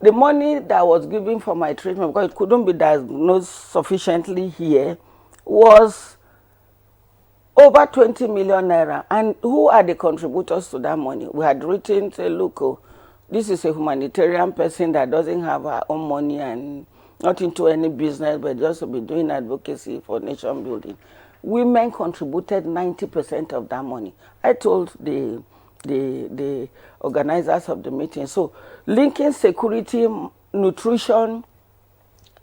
The money that was given for my treatment, because it couldn't be diagnosed sufficiently here, was over 20 million naira. And who are the contributors to that money? We had written, say, look, oh, this is a humanitarian person that doesn't have her own money and not into any business, but just to be doing advocacy for nation building. Women contributed 90% of that money. I told the organizers of the meeting. So linking security, nutrition,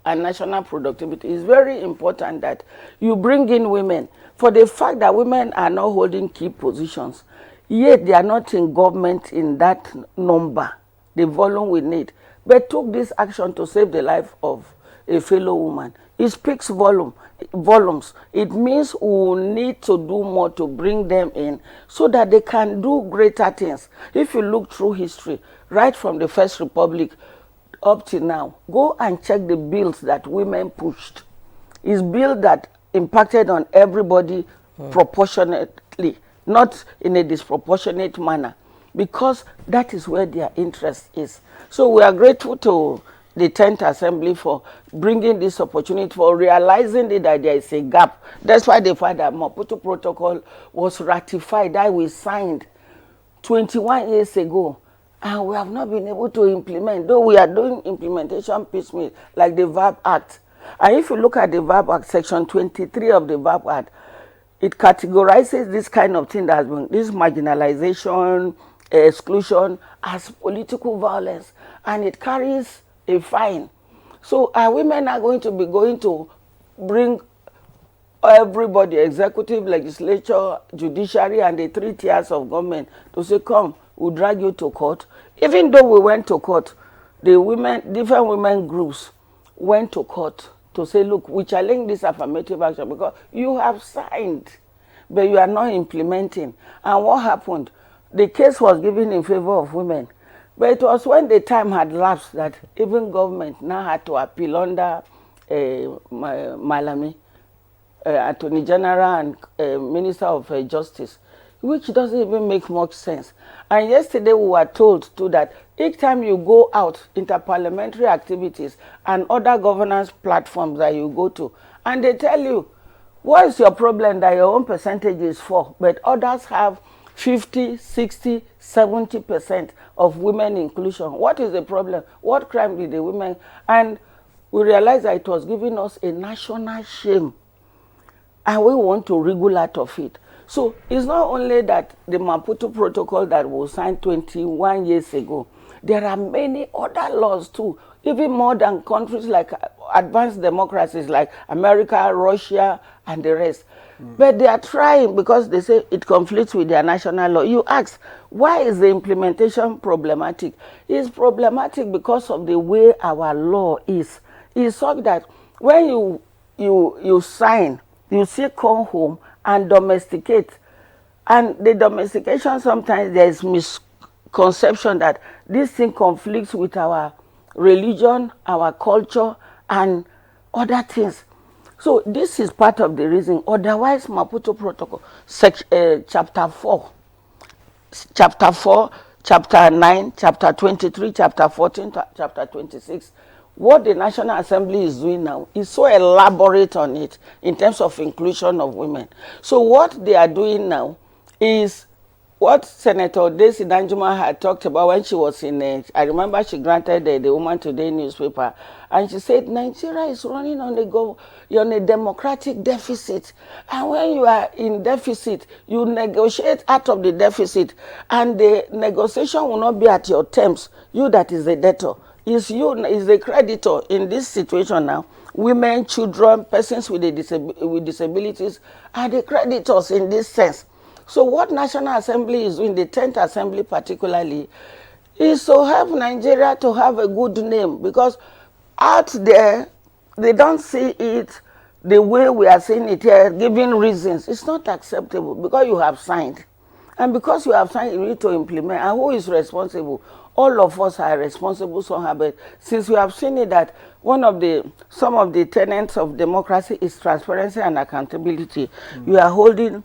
and national productivity is very important, that you bring in women. For the fact that women are not holding key positions, yet they are not in government in that number, the volume we need, but took this action to save the life of a fellow woman. It speaks volumes. It means we will need to do more to bring them in so that they can do greater things. If you look through history, right from the First Republic up to now, go and check the bills that women pushed. It's bills that impacted on everybody proportionately, not in a disproportionate manner, because that is where their interest is. So we are grateful to the 10th Assembly for bringing this opportunity, for realizing that there is a gap. That's why the fact that Maputo Protocol was ratified, that we signed 21 years ago, and we have not been able to implement, though we are doing implementation piecemeal, like the VAP Act. And if you look at the VAP Act, Section 23 of the VAP Act, it categorizes this kind of thing that has been, this marginalization, exclusion, as political violence, and it carries a fine. So our women are going to bring everybody, executive, legislature, judiciary, and the 3 tiers of government, to say, come, we'll drag you to court. Even though we went to court, the women, different women groups went to court to say, look, we challenge this affirmative action because you have signed, but you are not implementing. And what happened? The case was given in favor of women. But it was when the time had lapsed that even government now had to appeal under Malami, Attorney General and Minister of Justice, which doesn't even make much sense. And yesterday we were told too that each time you go out, interparliamentary activities and other governance platforms that you go to, and they tell you, what is your problem that your own percentage is 4, but others have 50, 60, 70% of women inclusion. What is the problem? What crime did the women? And we realized that it was giving us a national shame, and we want to wriggle out of it. So it's not only that the Maputo Protocol that was signed 21 years ago, there are many other laws too, even more than countries like advanced democracies like America, Russia, and the rest. But they are trying because they say it conflicts with their national law. You ask, why is the implementation problematic? It's problematic because of the way our law is. It's such that when you sign, you say come home and domesticate. And the domestication, sometimes there is misconception that this thing conflicts with our religion, our culture, and other things. So this is part of the reason. Otherwise, Maputo Protocol, chapter 4, chapter 9, chapter 23, chapter 14, chapter 26, what the National Assembly is doing now is so elaborate on it in terms of inclusion of women. So what they are doing now is what Senator Desi Danjuma had talked about when she was in, I remember she granted the Woman Today newspaper, and she said Nigeria is running on a democratic deficit. And when you are in deficit, you negotiate out of the deficit, and the negotiation will not be at your terms. You that is the debtor. Is the creditor in this situation now. Women, children, persons with disabilities are the creditors in this sense. So what National Assembly is doing, the 10th Assembly particularly, is to help Nigeria to have a good name, because out there, they don't see it the way we are seeing it here, giving reasons. It's not acceptable because you have signed. And because you have signed, you need to implement. And who is responsible? All of us are responsible somehow. But since we have seen it that some of the tenets of democracy is transparency and accountability, you are holding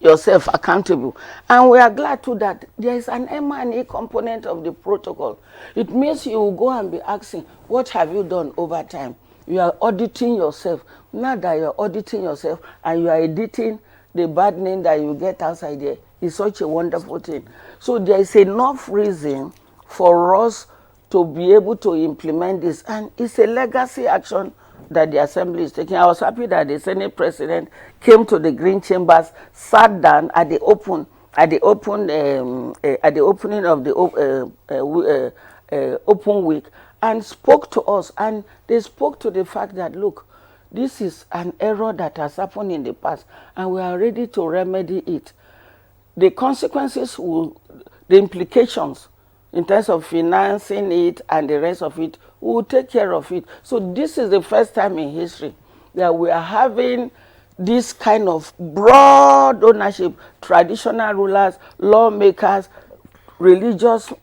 yourself accountable. And we are glad too that there is an M&A component of the protocol. It means you will go and be asking, what have you done over time? You are auditing yourself. Now that you are auditing yourself and you are editing the bad name that you get outside there, is such a wonderful thing. So there is enough reason for us to be able to implement this. And it's a legacy action that the Assembly is taking. I was happy that the Senate President came to the Green Chambers, sat down at the opening of the open week, and spoke to us. And they spoke to the fact that, look, this is an error that has happened in the past, and we are ready to remedy it. The consequences the implications in terms of financing it and the rest of it, we will take care of it. So this is the first time in history that we are having this kind of broad ownership, traditional rulers, lawmakers, religious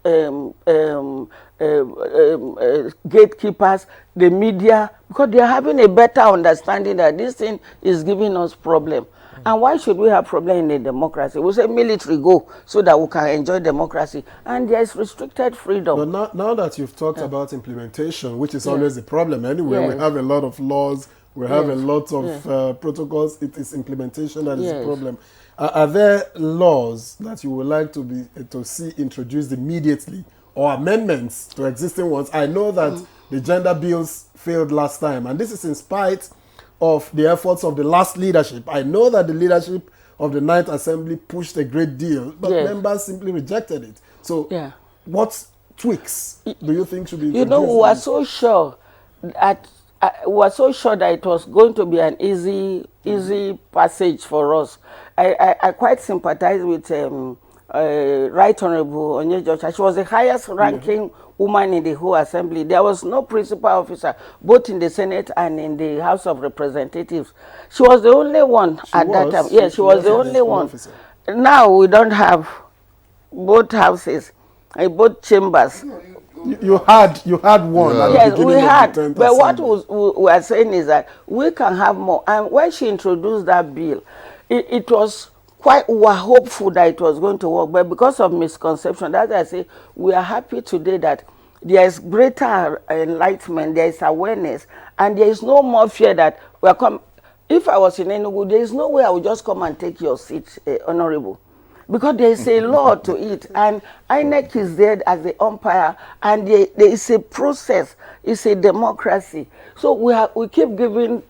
gatekeepers, the media, because they are having a better understanding that this thing is giving us problem. And why should we have problem in a democracy? We say military go so that we can enjoy democracy. And there is restricted freedom. But now that you've talked about implementation, which is always a problem anyway, we have a lot of laws, we have a lot of protocols, it is implementation that is a problem. Are there laws that you would like to see introduced immediately, or amendments to existing ones? I know that the gender bills failed last time, and this is in spite of the efforts of the last leadership. I know that the leadership of the 9th Assembly pushed a great deal, but members simply rejected it. So what tweaks do you think should be introduced? You know, we were so sure that it was going to be an easy passage for us. I quite sympathize with Right Honorable Onyejocha. She was the highest ranking woman in the whole assembly. There was no principal officer, both in the Senate and in the House of Representatives. She was the only one at that time. Yes, she was the only one. Now we don't have both houses, both chambers. You had one. Yes, we had. But what we are saying is that we can have more. And when she introduced that bill, it was quite, we were hopeful that it was going to work, but because of misconception, that's why I say we are happy today that there is greater enlightenment, there is awareness, and there is no more fear that we are coming. If I was in Enugu, there is no way I would just come and take your seat, Honorable, because there is a law to it, and INEC is there as the umpire, and there is a process, it's a democracy. So we keep giving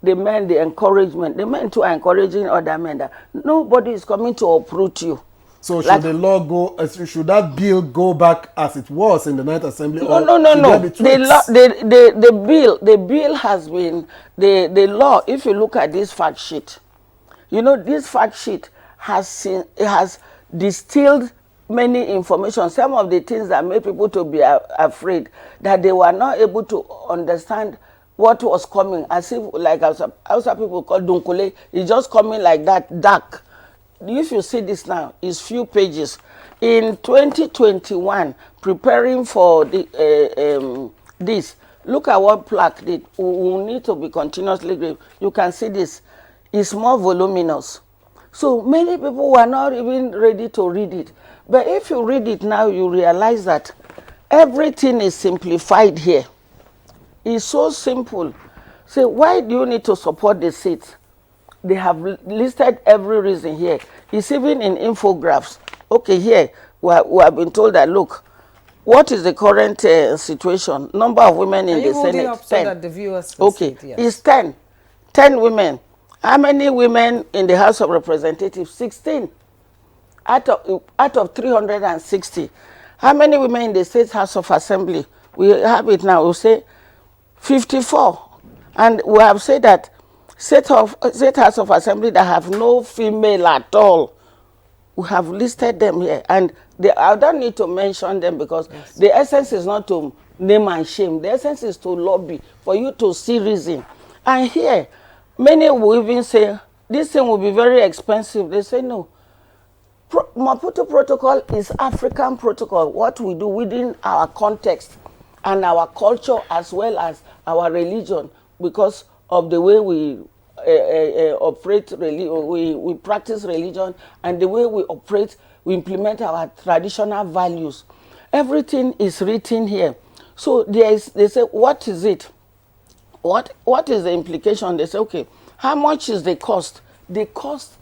the men the encouragement. The men too are encouraging other men that nobody is coming to uproot you. So should the law go? Should that bill go back as it was in the 9th Assembly? No. The bill has been the law. If you look at this fact sheet, you know this fact sheet has distilled many information. Some of the things that made people to be afraid, that they were not able to understand what was coming, as if like Hausa people call dunkule, it's just coming like that, dark. If you see this now, it's few pages. In 2021, preparing for this, Look at what plaque did. We need to be continuously graved. You can see this. It's more voluminous. So many people were not even ready to read it. But if you read it now, you realize that everything is simplified here. It's so simple. So why do you need to support the seats? They have listed every reason here. It's even in infographics. Okay, here we have been told that, look, what is the current situation? Number of women in the Senate? Up so 10. that the viewers can Okay, see it, yes. It's 10. 10 women. How many women in the House of Representatives? 16. Out of 360. How many women in the State House of Assembly? We have it now. We'll say 54. And we have said that State House of Assembly that have no female at all. We have listed them here, and I don't need to mention them because the essence is not to name and shame. The essence is to lobby for you to see reason. And here, many will even say, this thing will be very expensive. They say, no. Maputo Protocol is African protocol, what we do within our context and our culture as well as our religion, because of the way we operate, we practice religion, and the way we operate, we implement our traditional values. Everything is written here. So they say, what is it? What is the implication? They say, okay, how much is the cost? The cost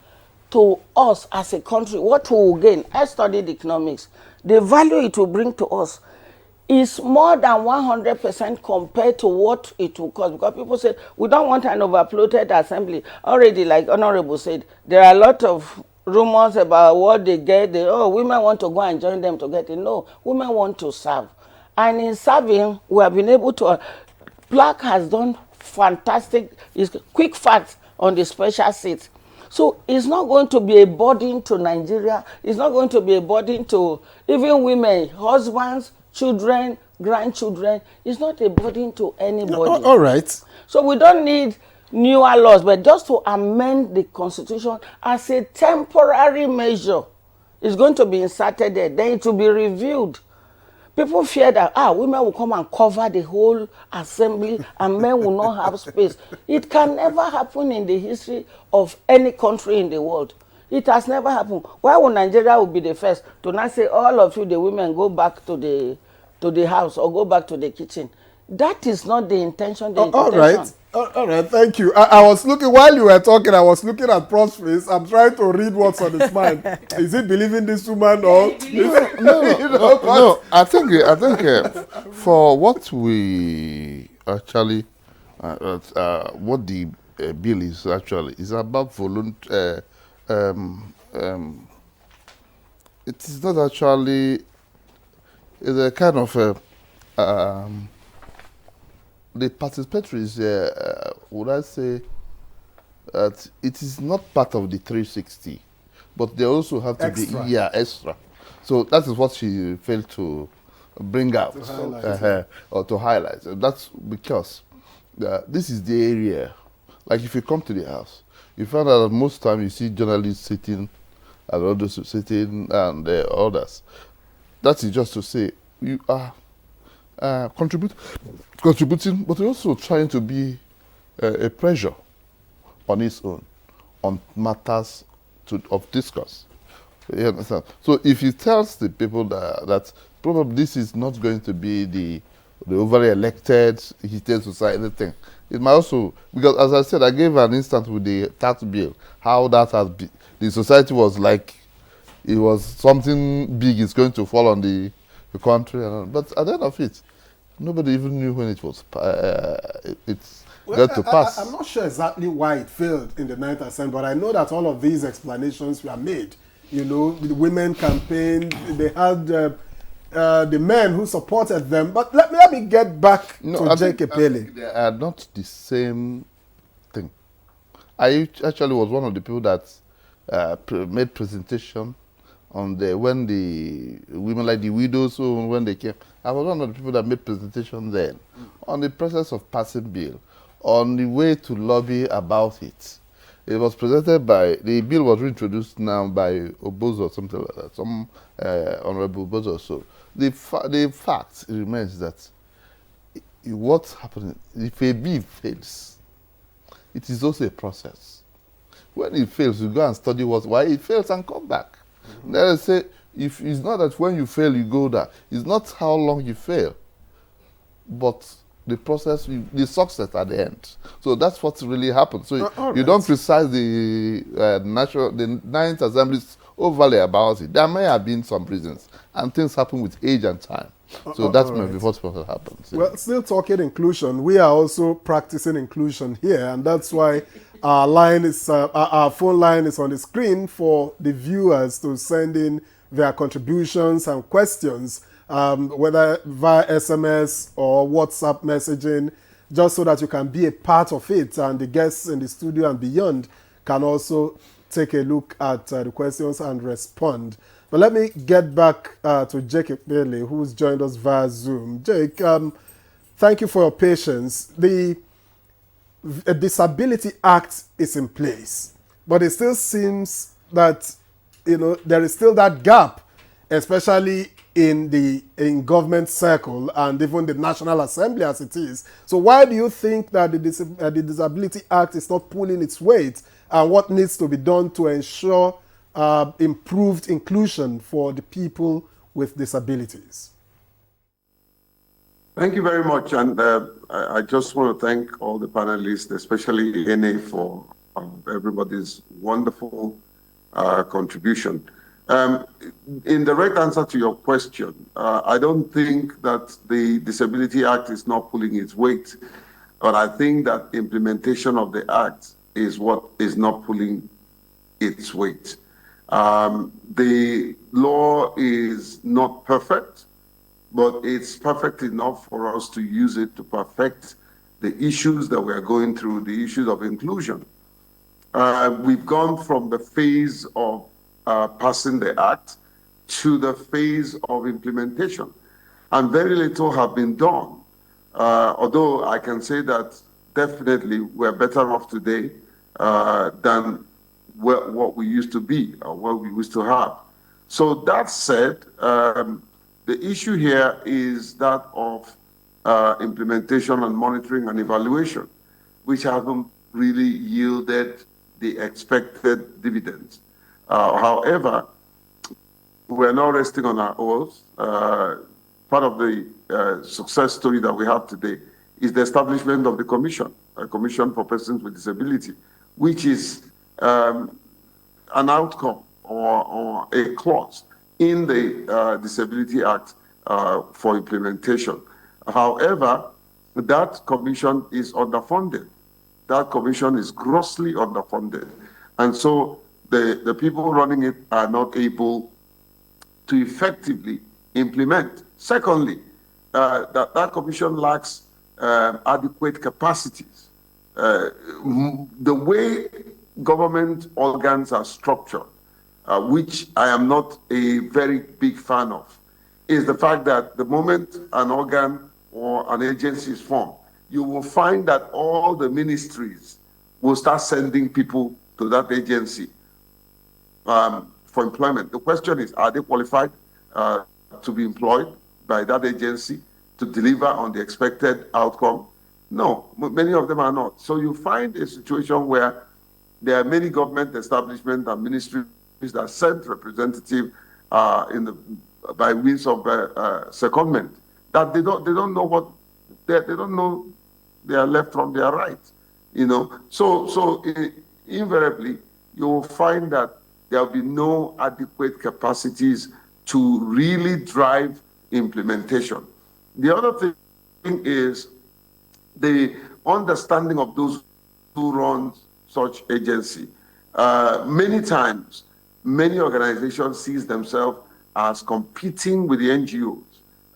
to us as a country, what we will gain. I studied economics. The value it will bring to us is more than 100% compared to what it will cost. Because people say, we don't want an overbloated assembly. Already, like Honorable said, there are a lot of rumors about what they get. Women want to go and join them to get it. No, women want to serve. And in serving, we have been able to, Plaque has done fantastic, quick facts on the special seats. So it's not going to be a burden to Nigeria. It's not going to be a burden to even women, husbands, children, grandchildren. It's not a burden to anybody. All right. So we don't need newer laws, but just to amend the Constitution as a temporary measure. It's going to be inserted there. Then it will be reviewed. People fear that women will come and cover the whole assembly and men will not have space. It can never happen in the history of any country in the world. It has never happened. Why would Nigeria will be the first to not say all of you, the women, go back to the house or go back to the kitchen? That is not the intention. All right. All right, thank you. I was looking, while you were talking, I was looking at Prof's face. I'm trying to read what's on his mind. Is he believing this woman or... No, I think for what we actually, what the bill is actually, is about it is not actually, it's a kind of the participatory would I say that it is not part of the 360, but they also have to extra. be extra. So that is what she failed to bring out or to highlight. And that's because this is the area. Like if you come to the house, you find out that most time you see journalists sitting and others sitting and others. That is just to say you are contributing, but also trying to be a pressure on its own, on matters of discourse. You understand? So if he tells the people that probably this is not going to be the overly elected Heritage Society thing, it might also, because as I said, I gave an instance with the tax bill, how that has been, the society was like, it was something big is going to fall on the country, but at the end of it, nobody even knew when it was got to pass. I'm not sure exactly why it failed in the 9th Assembly, but I know that all of these explanations were made. You know, the women campaign, they had the men who supported them. But let me get back to J.K. Pele. They are not the same thing. I actually was one of the people that made presentation on when the women, like the widows, so when they came. I was one of the people that made presentation then on the process of passing bill, on the way to lobby about it. It was presented by, the bill was reintroduced now by Obozo or something like that, some Honorable Obozo. So the fact remains that what's happening, if a bee fails, it is also a process. When it fails, you go and study why it fails and come back. Then I say, if it's not that when you fail, you go there. It's not how long you fail, but the process, the success at the end. So that's what really happens. So you don't criticize the the Ninth Assembly overly about it. There may have been some reasons, and things happen with age and time. So that's maybe what happens. Well, still talking inclusion, we are also practicing inclusion here, and that's why our line is our phone line is on the screen for the viewers to send in their contributions and questions, whether via SMS or WhatsApp messaging, just so that you can be a part of it, and the guests in the studio and beyond can also take a look at the questions and respond. But let me get back to Jake Bailey, who's joined us via Zoom. Jake, thank you for your patience. The Disability Act is in place, but it still seems that there is still that gap, especially in government circle and even the National Assembly as it is. So why do you think that the Disability Act is not pulling its weight, and what needs to be done to ensure improved inclusion for the people with disabilities? Thank you very much. And I just want to thank all the panelists, especially NA, for everybody's wonderful contribution. In direct answer to your question, I don't think that the Disability Act is not pulling its weight, but I think that implementation of the Act is what is not pulling its weight. The law is not perfect, but it's perfect enough for us to use it to perfect the issues that we're going through, the issues of inclusion. We've gone from the phase of passing the Act to the phase of implementation, and very little have been done. Although I can say that definitely we're better off today than what we used to be or what we used to have. So that said, the issue here is that of implementation and monitoring and evaluation, which haven't really yielded the expected dividends. However, we're not resting on our oars. Part of the success story that we have today is the establishment of the Commission, a Commission for Persons with Disability, which is an outcome or a clause in the Disability Act for implementation. However, that commission is underfunded. That commission is grossly underfunded. And so the people running it are not able to effectively implement. Secondly, that commission lacks adequate capacities. The way government organs are structured, which I am not a very big fan of, is the fact that the moment an organ or an agency is formed, you will find that all the ministries will start sending people to that agency for employment. The question is, are they qualified to be employed by that agency to deliver on the expected outcome? No, many of them are not. So you find a situation where there are many government establishments and ministries that send representatives by means of secondment, that they don't know what they don't know their left from their right, So invariably, you will find that there will be no adequate capacities to really drive implementation. The other thing is the understanding of those who run such agency. Many times, many organizations see themselves as competing with the NGOs.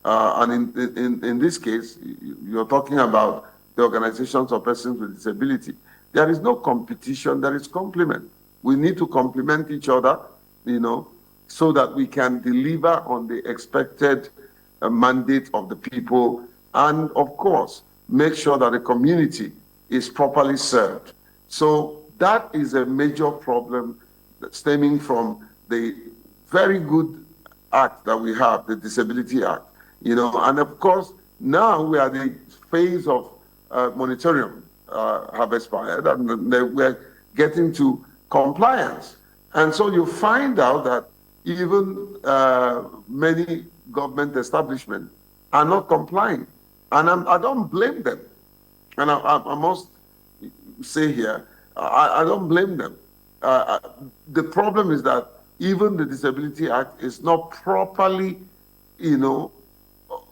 And in this case, you're talking about the organizations of persons with disability. There is no competition, there is complement. We need to complement each other, so that we can deliver on the expected mandate of the people, and of course, make sure that the community is properly served. So that is a major problem stemming from the very good act that we have, the Disability Act, and of course, Now we are the phase of moratorium have expired, and we're getting to compliance. And so you find out that even many government establishments are not complying. And I don't blame them. And I must say here, I don't blame them. The problem is that even the Disability Act is not properly,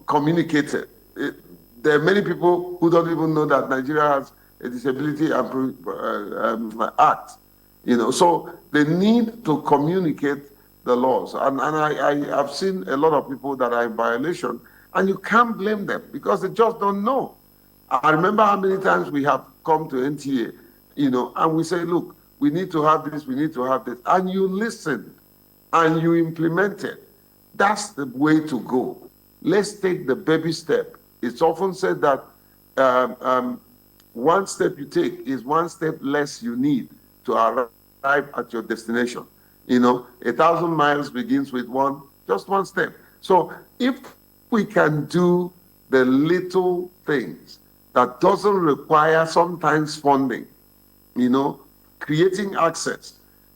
communicated. There are many people who don't even know that Nigeria has a Disability Act. So they need to communicate the laws. And I have seen a lot of people that are in violation, and you can't blame them because they just don't know. I remember how many times we have come to NTA, and we say, look, we need to have this, we need to have this. And you listen and you implement it. That's the way to go. Let's take the baby step. It's often said that one step you take is one step less you need to arrive at your destination. 1,000 miles begins with just one step. So if we can do the little things that doesn't require sometimes funding, creating access.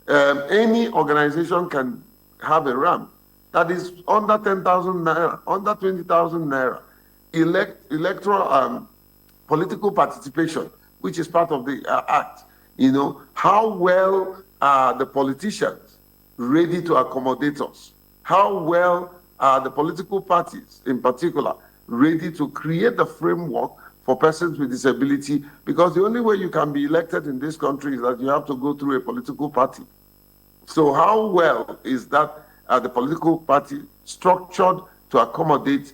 Any organization can have a ramp that is under 10,000 naira, under 20,000 naira. Electoral political participation, which is part of the act. How well are the politicians ready to accommodate us? How well are the political parties, in particular, ready to create the framework for persons with disability? Because the only way you can be elected in this country is that you have to go through a political party. So how well is that the political party structured to accommodate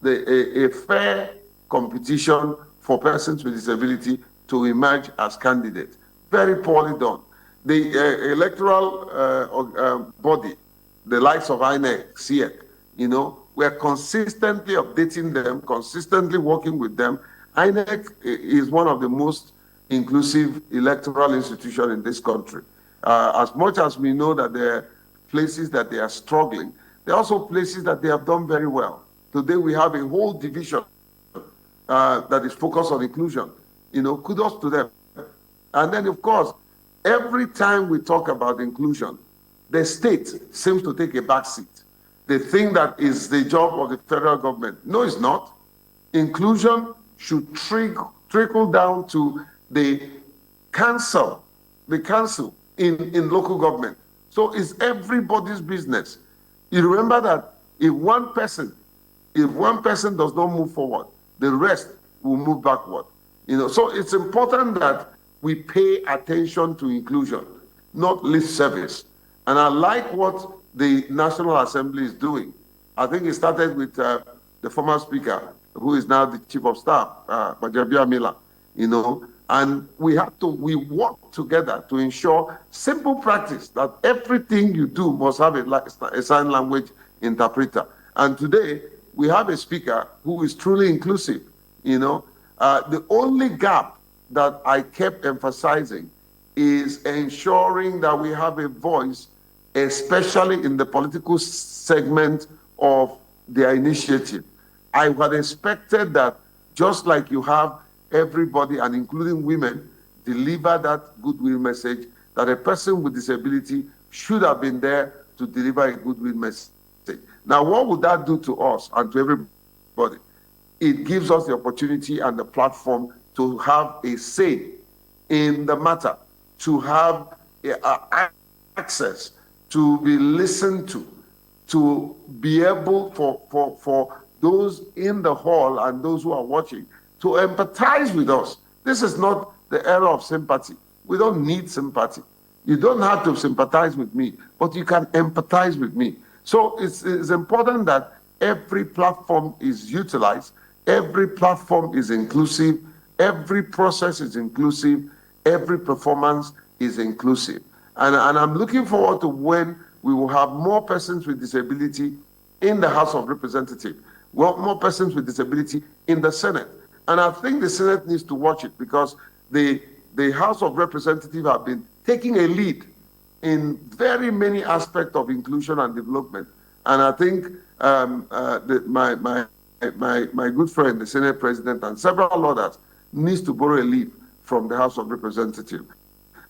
a fair competition for persons with disability to emerge as candidates? Very poorly done. The electoral body, the likes of INEC, CIEC, we're consistently updating them, consistently working with them. INEC is one of the most inclusive electoral institutions in this country. As much as we know that there are places that they are struggling, there are also places that they have done very well. Today we have a whole division that is focused on inclusion. Kudos to them. And then, of course, every time we talk about inclusion, the state seems to take a back seat. They think that is the job of the federal government. No, it's not. Inclusion should trickle down to the council in local government. So it's everybody's business. You remember that if one person does not move forward, the rest will move backward. So it's important that we pay attention to inclusion, not lip service. And I like what the National Assembly is doing. I think it started with the former speaker, who is now the chief of staff, Gbajabiamila, and we work together to ensure simple practice that everything you do must have a sign language interpreter. And today, we have a speaker who is truly inclusive. The only gap that I kept emphasizing is ensuring that we have a voice, especially in the political segment of their initiative. I had expected that just like you have everybody, and including women, deliver that goodwill message, that a person with disability should have been there to deliver a goodwill message. Now, what would that do to us and to everybody? It gives us the opportunity and the platform to have a say in the matter, to have access, to be listened to be able for those in the hall and those who are watching to empathize with us. This is not the era of sympathy. We don't need sympathy. You don't have to sympathize with me, but you can empathize with me. So it's important that every platform is utilized, every platform is inclusive, every process is inclusive, every performance is inclusive. And I'm looking forward to when we will have more persons with disability in the House of Representatives, more persons with disability in the Senate. And I think the Senate needs to watch it because the House of Representatives have been taking a lead in very many aspects of inclusion and development. And I think my my good friend, the Senate President, and several others needs to borrow a leaf from the House of Representatives.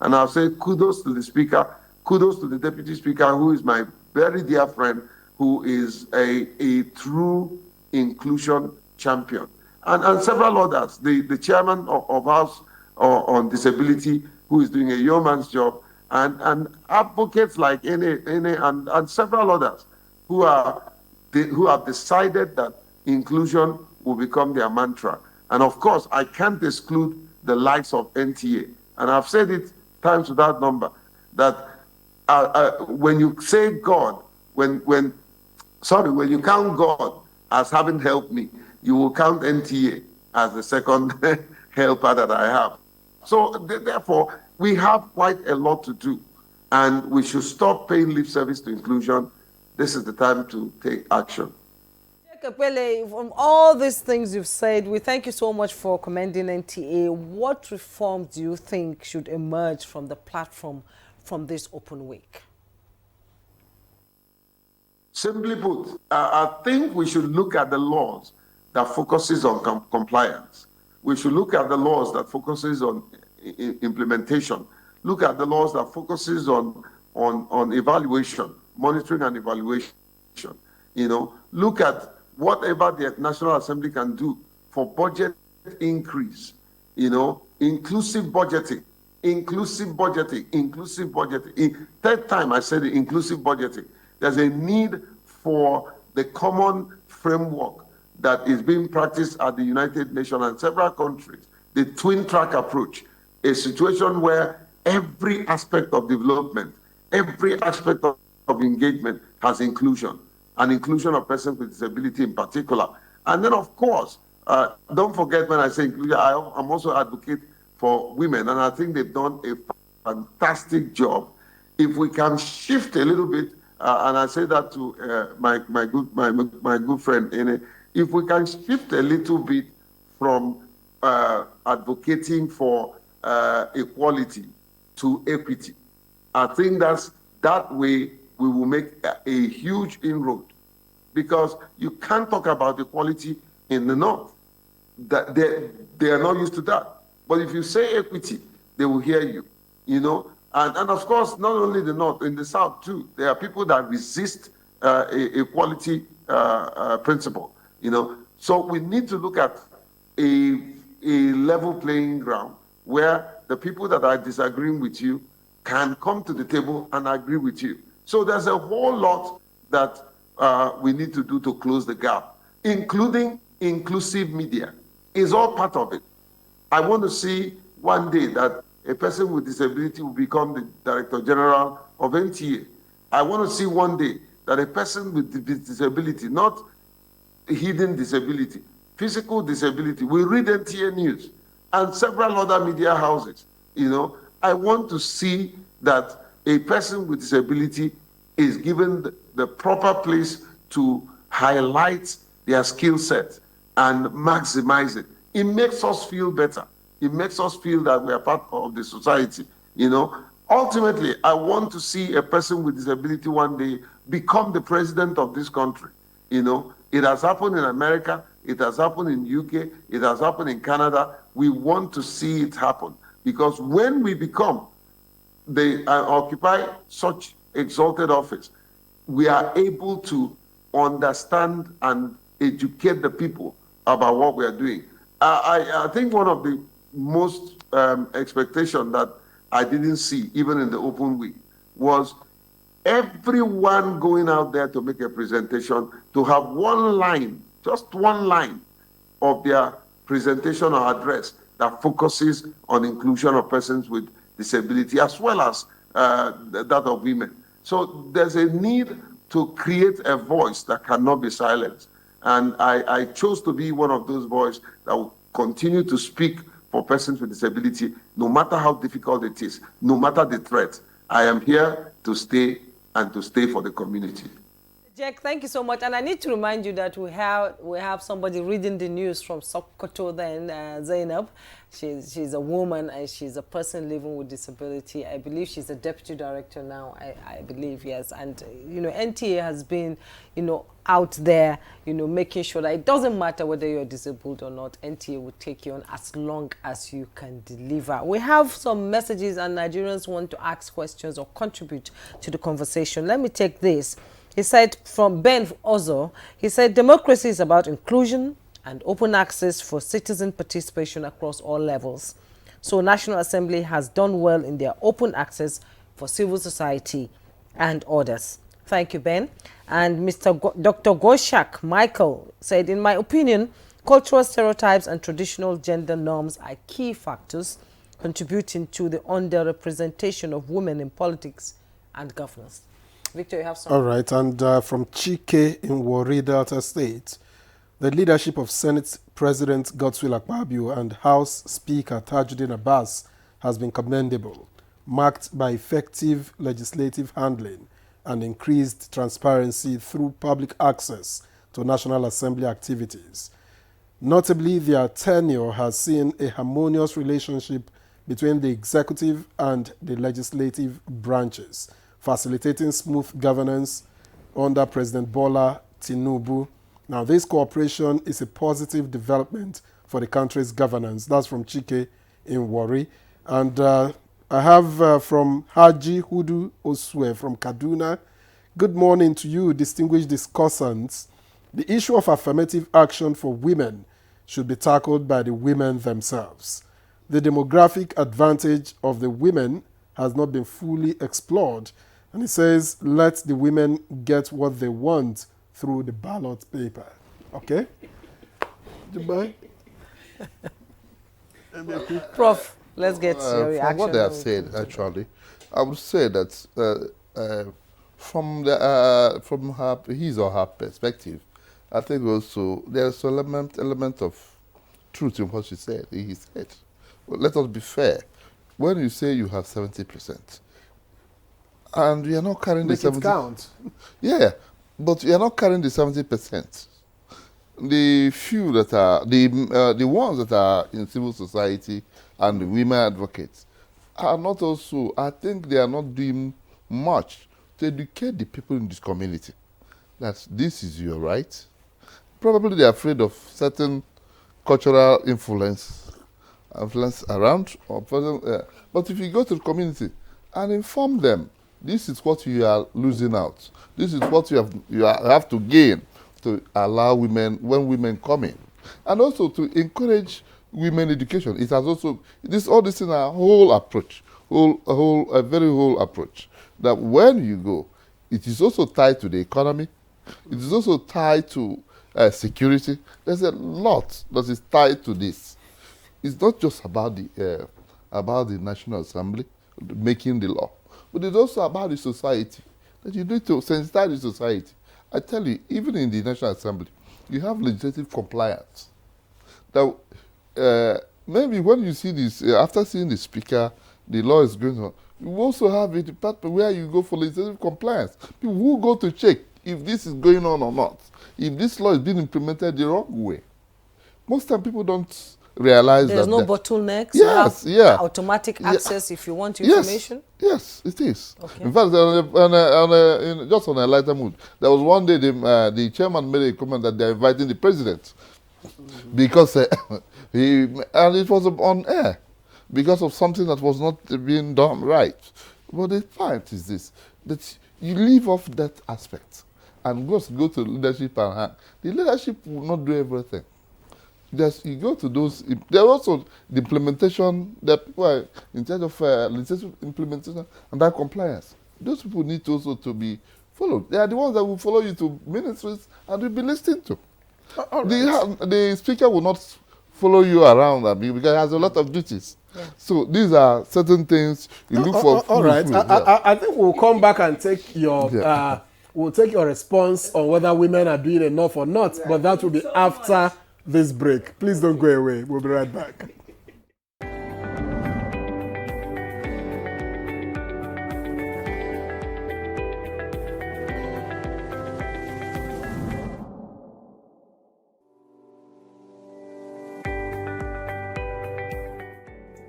And I'll say kudos to the Speaker, kudos to the Deputy Speaker, who is my very dear friend, who is a true inclusion champion. And several others, the Chairman of House on Disability, who is doing a yeoman's job, and advocates like and several others who have decided that inclusion will become their mantra. And of course, I can't exclude the likes of NTA. And I've said it times without number, that when you say God, when you count God as having helped me, you will count NTA as the second helper that I have. So therefore, we have quite a lot to do, and we should stop paying lip service to inclusion. This is the time to take action. Kapele, from all these things you've said, we thank you so much for commending NTA. What reforms do you think should emerge from the platform from this open week? Simply put, I think we should look at the laws that focuses on compliance. We should look at the laws that focuses on implementation. Look at the laws that focuses on evaluation, monitoring and evaluation. Look at whatever the National Assembly can do for budget increase. Inclusive budgeting. Third time I said it, inclusive budgeting. There's a need for the common framework that is being practiced at the United Nations and several countries, the twin track approach, a situation where every aspect of development, every aspect of engagement has inclusion, and inclusion of persons with disability in particular. And then, of course, don't forget when I say inclusion, I'm also advocate for women, and I think they've done a fantastic job. If we can shift a little bit, and I say that to my good friend Ene, if we can shift a little bit from advocating for equality to equity, I think that way we will make a huge inroad, because you can't talk about equality in the North. That they are not used to that. But if you say equity, they will hear you, And of course, not only the North, in the South too, there are people that resist equality principle, So we need to look at a level playing ground where the people that are disagreeing with you can come to the table and agree with you. So there's a whole lot that we need to do to close the gap, including inclusive media. Is all part of it. I want to see one day that a person with disability will become the Director General of NTA. I want to see one day that a person with disability, not hidden disability, physical disability, will read NTA News and several other media houses. I want to see that a person with disability is given the proper place to highlight their skill set and maximize it. It makes us feel better. It makes us feel that we are part of the society, Ultimately, I want to see a person with disability one day become the president of this country. It has happened in America, it has happened in UK, it has happened in Canada. We want to see it happen, because when we occupy such exalted office, we are able to understand and educate the people about what we are doing. I think one of the most expectation that I didn't see, even in the open week, was everyone going out there to make a presentation to have one line, just one line of their presentation or address that focuses on inclusion of persons with disability as well as that of women. So there's a need to create a voice that cannot be silenced. And I chose to be one of those voices that will continue to speak for persons with disability, no matter how difficult it is, no matter the threat. I am here to stay and to stay for the community. Jack, thank you so much. And I need to remind you that we have somebody reading the news from Sokoto then, Zainab. She's a woman and she's a person living with disability. I believe she's a deputy director now, I believe, yes. And, you know, NTA has been, you know, out there, you know, making sure that it doesn't matter whether you're disabled or not, NTA will take you on as long as you can deliver. We have some messages and Nigerians want to ask questions or contribute to the conversation. Let me take this. He said, from Ben Ozo, he said, democracy is about inclusion and open access for citizen participation across all levels. So National Assembly has done well in their open access for civil society and others. Thank you, Ben. And Dr. Goshak Michael said, in my opinion, cultural stereotypes and traditional gender norms are key factors contributing to the underrepresentation of women in politics and governance. Victor, you have something? All right, and from Chike in Warri, Delta State, the leadership of Senate President Godswill Akpabio and House Speaker Tajuddin Abbas has been commendable, marked by effective legislative handling and increased transparency through public access to National Assembly activities. Notably, their tenure has seen a harmonious relationship between the executive and the legislative branches, facilitating smooth governance under President Bola Tinubu. Now, this cooperation is a positive development for the country's governance. That's from Chike in Warri. And I have from Haji Hudu Oswe from Kaduna. Good morning to you, distinguished discussants. The issue of affirmative action for women should be tackled by the women themselves. The demographic advantage of the women has not been fully explored. And it says, let the women get what they want through the ballot paper. Okay? Dubai? Prof, let's get your reaction. From what they have said, actually, I would say that from his or her perspective, I think also there's an element of truth in what he said. Well, let us be fair. When you say you have 70%, and you are not carrying Make the 70%. It count. Yeah, but you are not carrying the 70%. The few that are, the ones that are in civil society and the women advocates are not also, I think they are not doing much to educate the people in this community that this is your right. Probably they are afraid of certain cultural influence around. But if you go to the community and inform them, this is what you are losing out. This is what you have to gain to allow women, when women come in. And also to encourage women education. It has also, all this in a whole approach, a very whole approach. That when you go, it is also tied to the economy. It is also tied to security. There's a lot that is tied to this. It's not just about the National Assembly making the law, but it's also about the society. That you need to sensitize the society. I tell you, even in the National Assembly, you have legislative compliance. That maybe when you see this, after seeing the speaker, the law is going on, you also have a department where you go for legislative compliance. People who go to check if this is going on or not, if this law is being implemented the wrong way. Most time people don't realize There's that. no bottlenecks. Yes, you have automatic access if you want information. Yes, it is. Okay. In fact, just on a lighter mood, there was one day the chairman made a comment that they're inviting the president because and it was on air because of something that was not being done right. But the point is this, that you leave off that aspect and just go to leadership and hand. The leadership will not do everything. You go to those, there are also the implementation, that people are in charge of legislative implementation and that compliance. Those people need to also to be followed. They are the ones that will follow you to ministries and will be listened to. The speaker will not follow you around because he has a lot of duties. Yeah. So these are certain things you look for. All right. I think we'll come back and take your we'll take your response on whether women are doing enough or not, but that will be after this break. Please don't go away. We'll be right back.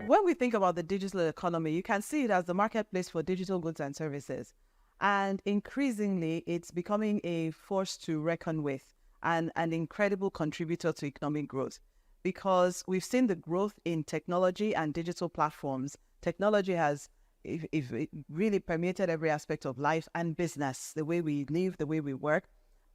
When we think about the digital economy, you can see it as the marketplace for digital goods and services. And increasingly, it's becoming a force to reckon with and an incredible contributor to economic growth, because we've seen the growth in technology and digital platforms. Technology has it really permeated every aspect of life and business, the way we live, the way we work.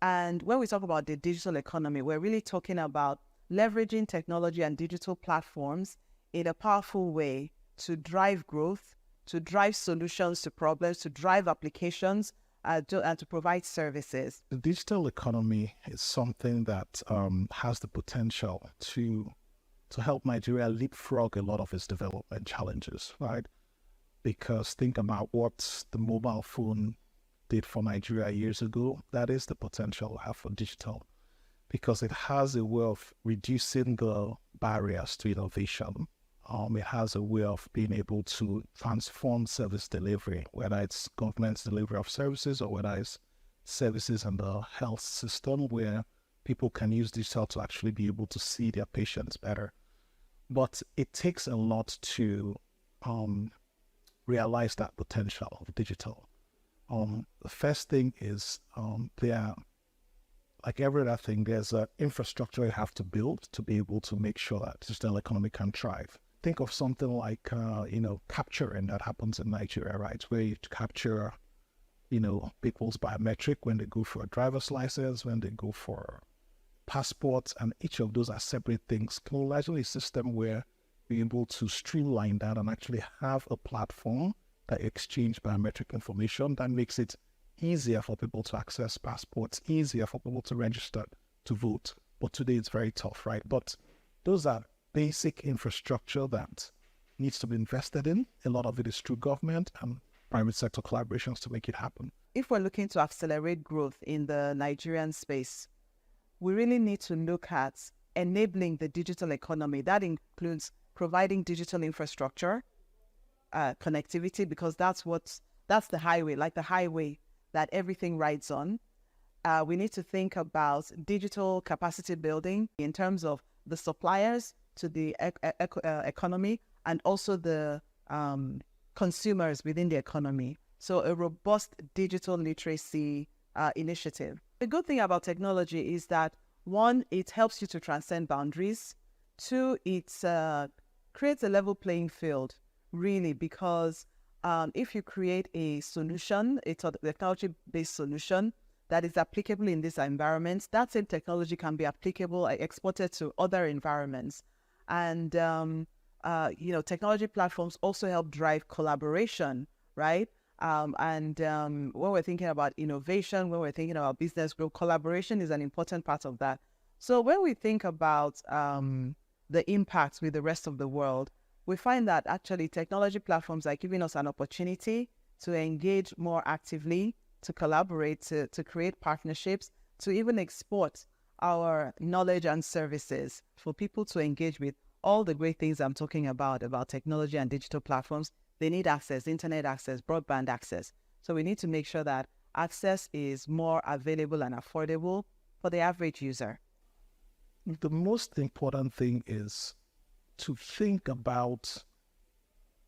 And when we talk about the digital economy, we're really talking about leveraging technology and digital platforms in a powerful way to drive growth, to drive solutions to problems, to drive applications, and to provide services. The digital economy is something that has the potential to help Nigeria leapfrog a lot of its development challenges, right? Because think about what the mobile phone did for Nigeria years ago. That is the potential we have for digital, because it has a way of reducing the barriers to innovation. It has a way of being able to transform service delivery, whether it's government's delivery of services or whether it's services in the health system, where people can use digital to actually be able to see their patients better. But it takes a lot to realize that potential of digital. The first thing is like every other thing, there's an infrastructure you have to build to be able to make sure that digital economy can thrive. Think of something like, capturing that happens in Nigeria, right? Where you capture, people's biometric when they go for a driver's license, when they go for passports, and each of those are separate things. Can we imagine a system where we're able to streamline that and actually have a platform that exchange biometric information that makes it easier for people to access passports, easier for people to register to vote. But today it's very tough, right? But those are basic infrastructure that needs to be invested in. A lot of it is through government and private sector collaborations to make it happen. If we're looking to accelerate growth in the Nigerian space, we really need to look at enabling the digital economy. That includes providing digital infrastructure, connectivity, because that's the highway, like the highway that everything rides on. We need to think about digital capacity building in terms of the suppliers to the economy and also the consumers within the economy. So a robust digital literacy initiative. The good thing about technology is that, one, it helps you to transcend boundaries. Two, it creates a level playing field, really, because if you create a solution, a technology-based solution that is applicable in this environment, that same technology can be applicable, exported to other environments. And, technology platforms also help drive collaboration, right? When we're thinking about innovation, when we're thinking about business growth, collaboration is an important part of that. So when we think about the impacts with the rest of the world, we find that actually technology platforms are giving us an opportunity to engage more actively, to collaborate, to create partnerships, to even export our knowledge and services for people to engage with all the great things I'm talking about technology and digital platforms. They need access, internet access, broadband access. So we need to make sure that access is more available and affordable for the average user. The most important thing is to think about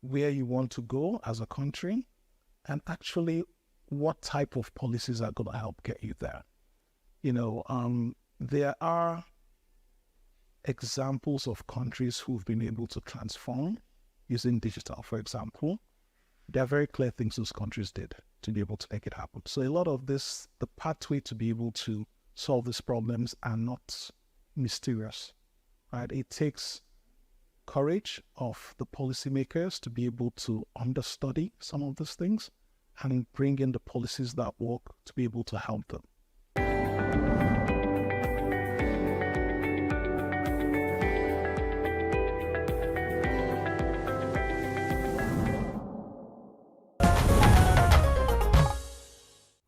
where you want to go as a country and actually what type of policies are going to help get you there. There are examples of countries who've been able to transform using digital, for example. There are very clear things those countries did to be able to make it happen. So a lot of this, the pathway to be able to solve these problems are not mysterious, right? It takes courage of the policymakers to be able to understudy some of these things and bring in the policies that work to be able to help them.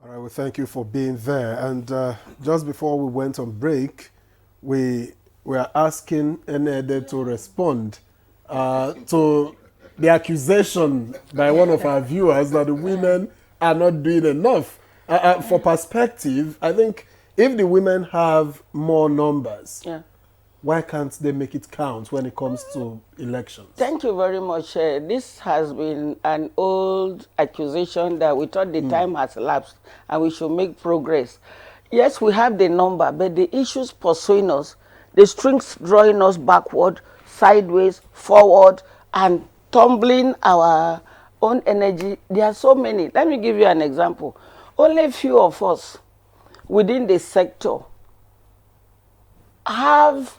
All right, well, thank you for being there. And just before we went on break, we were asking Enede to respond to the accusation by one of our viewers that the women are not doing enough. For perspective, I think if the women have more numbers, Why can't they make it count when it comes to elections? Thank you very much. This has been an old accusation that we thought the time has elapsed and we should make progress. Yes, we have the number, but the issues pursuing us, the strings drawing us backward, sideways, forward, and tumbling our own energy, there are so many. Let me give you an example. Only a few of us within the sector have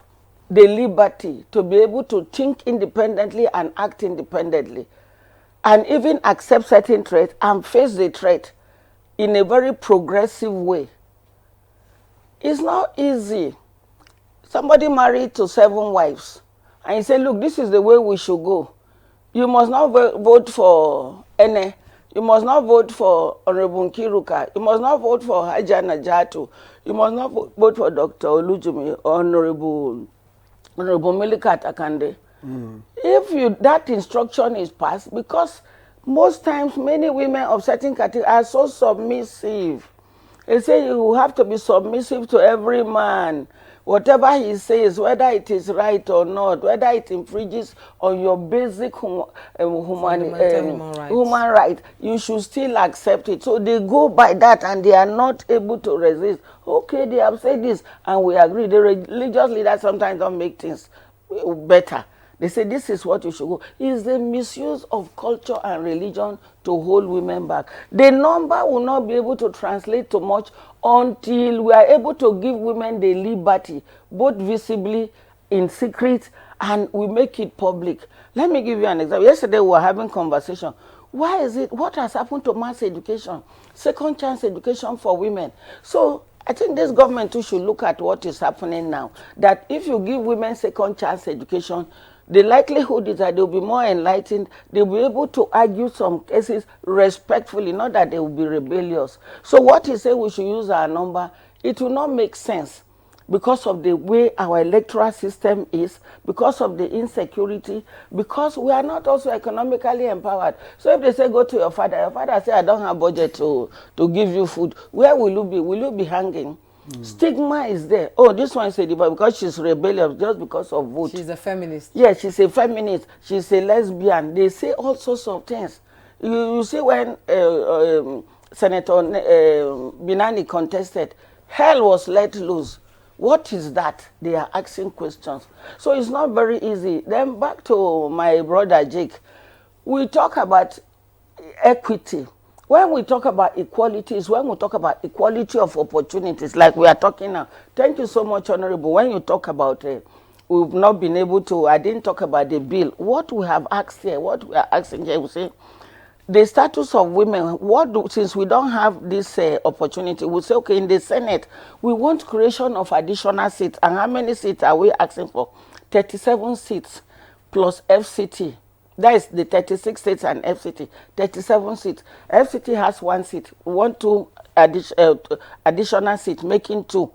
the liberty to be able to think independently and act independently, and even accept certain threats and face the threat in a very progressive way. It's not easy. Somebody married to 7 wives, and he said, look, this is the way we should go. You must not vote for Ene. You must not vote for Honorable Kiruka. You must not vote for Haja Najatu. You must not vote for Dr. Olujumi, Honorable Milikat Akande. If that instruction is passed, because most times many women of certain categories are so submissive. They say you have to be submissive to every man. Whatever he says, whether it is right or not, whether it infringes on your basic human right, you should still accept it. So they go by that and they are not able to resist. Okay, they have said this and we agree. The religious leaders sometimes don't make things better. They say this is what you should go. It's the misuse of culture and religion to hold women back. The number will not be able to translate to much until we are able to give women the liberty, both visibly, in secret, and we make it public. Let me give you an example. Yesterday we were having conversation. Why is it, what has happened to mass education, second chance education for women? So I think this government too should look at what is happening now. That if you give women second chance education, the likelihood is that they'll be more enlightened. They'll be able to argue some cases respectfully, not that they will be rebellious. So what he said we should use our number, it will not make sense because of the way our electoral system is, because of the insecurity, because we are not also economically empowered. So if they say go to your father say I don't have budget to give you food, where will you be? Will you be hanging? Stigma is there. Oh, this one is a diva because she's rebellious just because of vote. She's a feminist. Yes, she's a feminist. She's a lesbian. They say all sorts of things. You see when Senator Binani contested, hell was let loose. What is that? They are asking questions. So it's not very easy. Then back to my brother Jake. We talk about equity. When we talk about equalities, when we talk about equality of opportunities, like we are talking now, thank you so much, Honorable. When you talk about we've not been able to, I didn't talk about the bill. What we have asked here, what we are asking here, we say, the status of women, since we don't have this opportunity, we say, okay, in the Senate, we want creation of additional seats. And how many seats are we asking for? 37 seats plus FCT. That is the 36 states and FCT, 37 seats. FCT has 1 seat. We want 2 additional seats, making 2.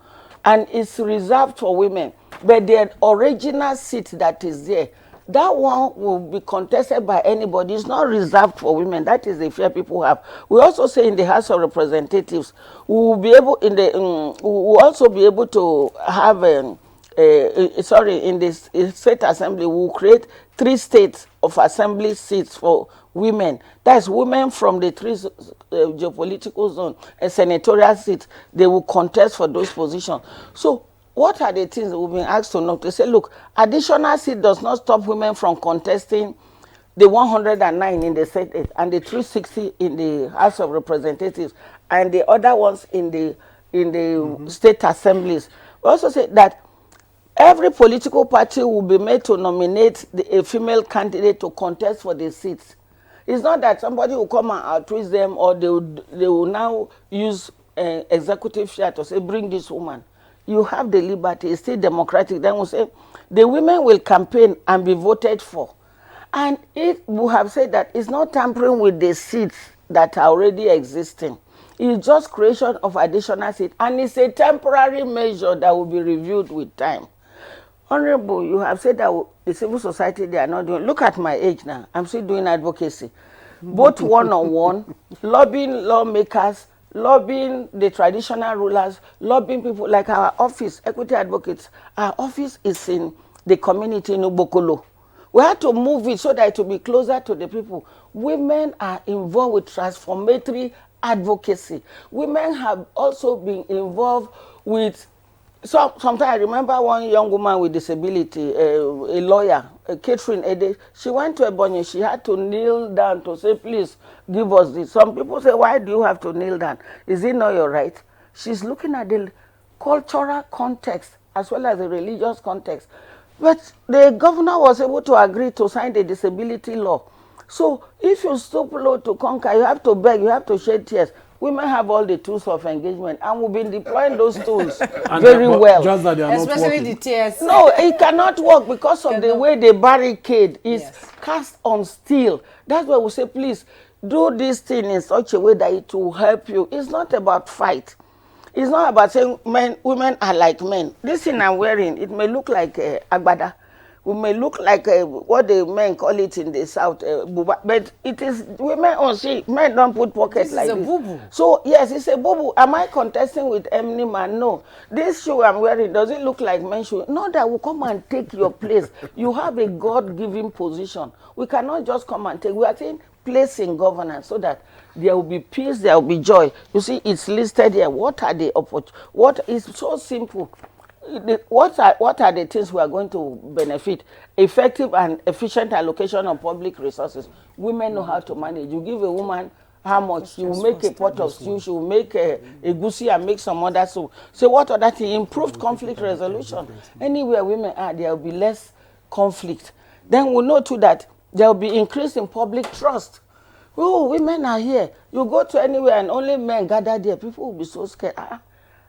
And it's reserved for women. But the original seat that is there, that one will be contested by anybody. It's not reserved for women. That is the fear people have. We also say in the House of Representatives, we will be able, we will also be able to have in the state assembly, we will create 3 states of assembly seats for women. That's women from the 3 geopolitical zones, a senatorial seat. They will contest for those positions. So what are the things that we've been asked to know? They say, look, additional seat does not stop women from contesting the 109 in the Senate and the 360 in the House of Representatives and the other ones in the state assemblies. We also say that every political party will be made to nominate a female candidate to contest for the seats. It's not that somebody will come and outreach them or they will now use executive share to say, bring this woman. You have the liberty, it's still democratic. Then we'll say, the women will campaign and be voted for. And we have said that it's not tampering with the seats that are already existing. It's just creation of additional seats. And it's a temporary measure that will be reviewed with time. Honorable, you have said that the civil society, they are not doing. Look at my age now. I'm still doing advocacy. Both one-on-one, lobbying lawmakers, lobbying the traditional rulers, lobbying people like our office, Equity Advocates. Our office is in the community in Ubokolo. We had to move it so that it will be closer to the people. Women are involved with transformatory advocacy. Women have also been involved with, sometimes I remember one young woman with disability, a lawyer, Catherine Ede. She went to Ebonyi. She had to kneel down to say, please give us this. Some people say, why do you have to kneel down? Is it not your right? She's looking at the cultural context as well as the religious context. But the governor was able to agree to sign the disability law. So if you stoop low to conquer, you have to beg, you have to shed tears. Women have all the tools of engagement, and we've been deploying those tools very well. Just that they are Especially not the tears. No, it cannot work because of the way the barricade is cast on steel. That's why we say, please, do this thing in such a way that it will help you. It's not about fight. It's not about saying women are like men. This thing I'm wearing, it may look like agbada. We may look like what the men call it in the south, buba, but it is women on see. Men don't put pockets like this. This is a boo-boo. So yes, it's a boo-boo. Am I contesting with any man? No. This shoe I'm wearing, does it look like men's shoe? No, that will come and take your place. You have a God-given position. We cannot just come and take. We are saying place in governance so that there will be peace, there will be joy. You see, it's listed here. What are the opportunities? What is so simple? What are the things we are going to benefit? Effective and efficient allocation of public resources. Women know how to manage. You give a woman how much, you will make a pot of stew, she will make a goosey and make some other soup. So what other thing? Improved conflict resolution. Anywhere women are, there will be less conflict. Then we know too that there will be increase in public trust. Oh, women are here. You go to anywhere and only men gather there. People will be so scared.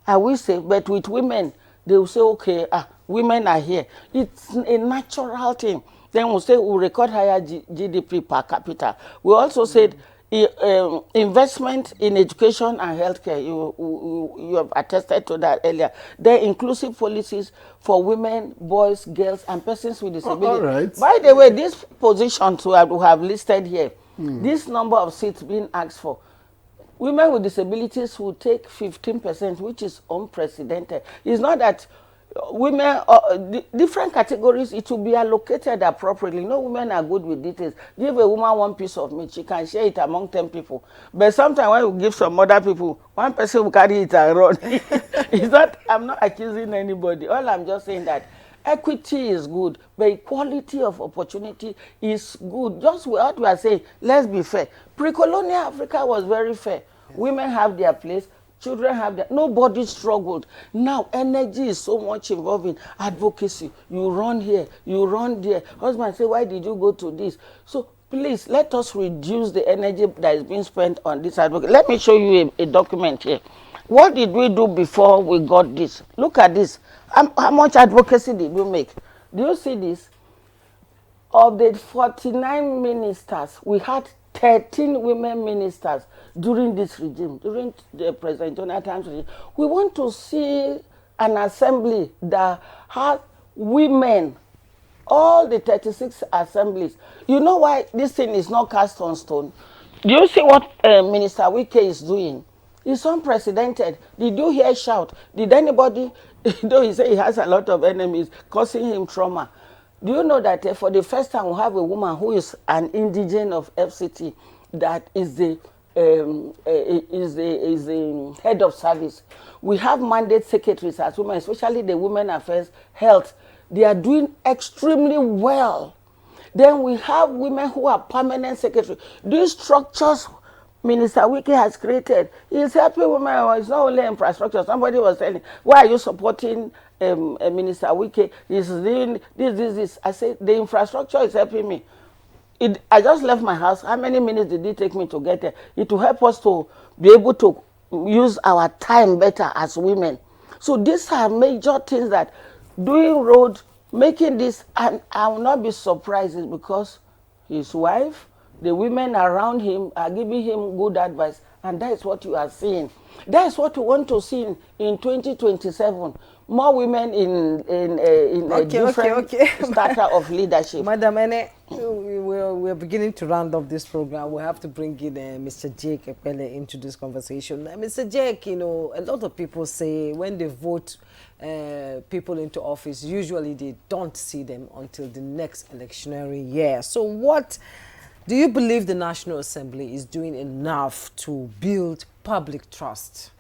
I will say, but with women, they will say, okay, women are here. It's a natural thing. Then we'll say we'll record higher GDP per capita. We also said investment in education and healthcare. You have attested to that earlier. Then inclusive policies for women, boys, girls, and persons with disability. All right. By the way, these positions we have listed here, this number of seats being asked for, women with disabilities will take 15%, which is unprecedented. It's not that women, different categories, it will be allocated appropriately. No women are good with details. Give a woman one piece of meat, she can share it among 10 people. But sometimes when you give some other people, one person will carry it and run. It's not, I'm not accusing anybody. All I'm just saying that equity is good, but equality of opportunity is good. Just what we are saying, let's be fair. Pre-colonial Africa was very fair. Yes. Women have their place, children have their, nobody struggled. Now energy is so much involved in advocacy. You run here, you run there. Husband say, why did you go to this? So please, let us reduce the energy that is being spent on this advocacy. Let me show you a document here. What did we do before we got this? Look at this. How much advocacy did we make? Do you see this? Of the 49 ministers, we had 13 women ministers during this regime, during the President Jonathan's regime. We want to see an assembly that has women, all the 36 assemblies. You know why this thing is not cast on stone? Do you see what Minister Wike is doing? It's unprecedented. Did you hear shout? Did anybody, though he said he has a lot of enemies, causing him trauma? Do you know that for the first time we have a woman who is an indigene of FCT that is the head of service? We have mandate secretaries as women, especially the Women Affairs, Health. They are doing extremely well. Then we have women who are permanent secretaries. These structures Minister Wike has created, he's helping women. It's not only infrastructure. Somebody was saying, why are you supporting Minister Wike? He's doing this. I said, the infrastructure is helping me. I just left my house. How many minutes did it take me to get there? It will help us to be able to use our time better as women. So these are major things that doing road, making this, and I will not be surprised because his wife, the women around him are giving him good advice, and that is what you are seeing. That is what we want to see in 2027. More women in a different strata of leadership. Madam Ene, We're beginning to round up this program. We have to bring in Mr. Jake Epele into this conversation. Mr. Jake, you know, a lot of people say when they vote people into office, usually they don't see them until the next electionary year. So what do you believe the National Assembly is doing enough to build public trust?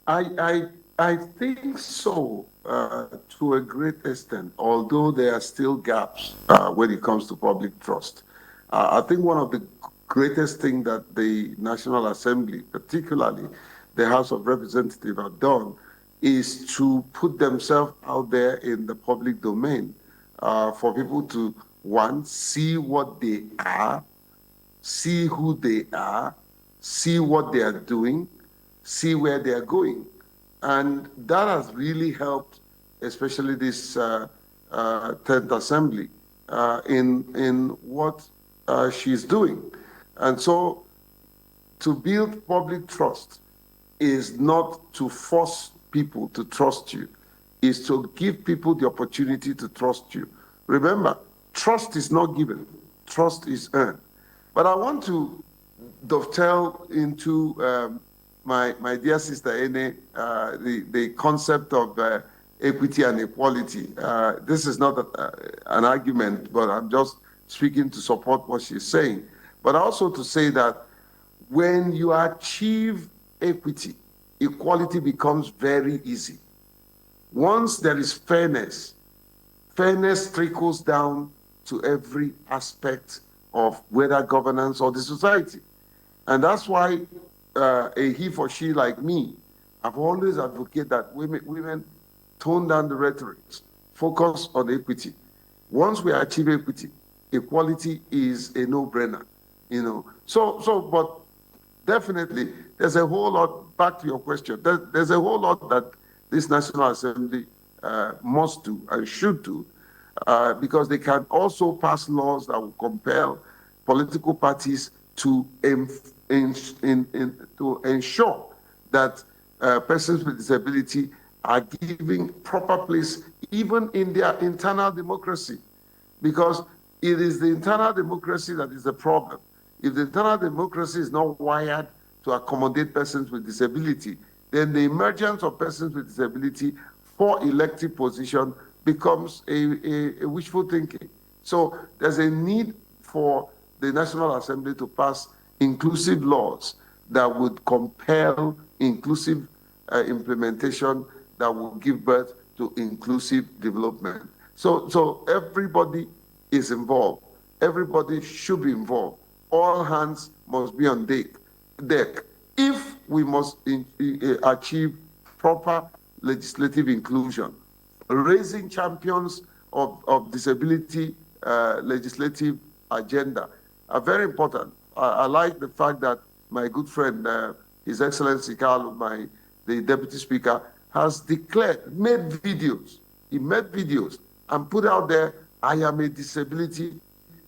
I think so, to a great extent, although there are still gaps when it comes to public trust. I think one of the greatest things that the National Assembly, particularly the House of Representatives, have done is to put themselves out there in the public domain for people to, one, see what they are, see who they are, see what they are doing, see where they are going. And that has really helped, especially this 10th Assembly, in what she's doing. And so to build public trust is not to force people to trust you, is to give people the opportunity to trust you. Remember, trust is not given, trust is earned. But I want to dovetail into my dear sister Ene, the concept of equity and equality. This is not an argument, but I'm just speaking to support what she's saying. But also to say that when you achieve equity, equality becomes very easy. Once there is fairness, fairness trickles down to every aspect of whether governance or the society. And that's why a he for she like me, I've always advocated that women tone down the rhetoric, focus on equity. Once we achieve equity, equality is a no-brainer, you know. But definitely, there's a whole lot, back to your question, there's a whole lot that this National Assembly must do and should do, because they can also pass laws that will compel political parties to ensure that persons with disability are given proper place even in their internal democracy, because it is the internal democracy that is the problem. If the internal democracy is not wired to accommodate persons with disability, then the emergence of persons with disability for elective position becomes a wishful thinking. So there's a need for the National Assembly to pass inclusive laws that would compel inclusive implementation that will give birth to inclusive development. So everybody is involved. Everybody should be involved. All hands must be on deck if we must achieve proper legislative inclusion. Raising champions of disability legislative agenda are very important. I like the fact that my good friend, His Excellency Kalu, the Deputy Speaker, has made videos. He made videos and put out there, I am a disability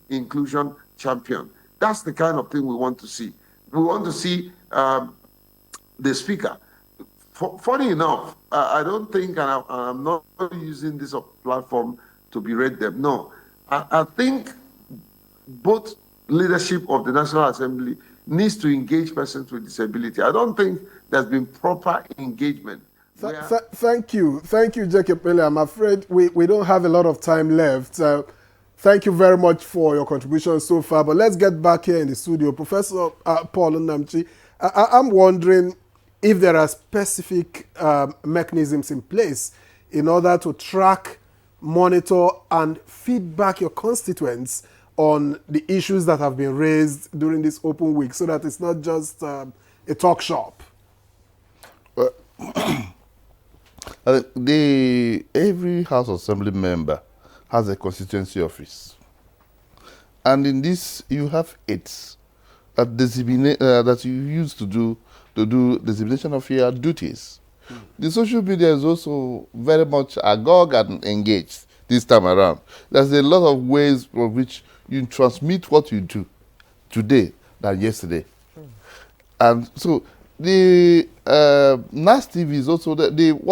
inclusion champion. That's the kind of thing we want to see. We want to see the Speaker. Funny enough, I don't think, and I'm not using this platform to berate them, no. I think both leadership of the National Assembly needs to engage persons with disability. I don't think there's been proper engagement. Thank you, Jake Epele. I'm afraid we don't have a lot of time left. Thank you very much for your contribution so far, but let's get back here in the studio. Professor Paul Nnamchi, I'm wondering if there are specific mechanisms in place in order to track, monitor, and feedback your constituents on the issues that have been raised during this open week, so that it's not just a talk shop. Well, every House Assembly member has a constituency office. And in this, you have aides that you use to do designation of your duties. The social media is also very much agog and engaged this time around. There's a lot of ways for which you transmit what you do today than yesterday. And so the NAS TV is also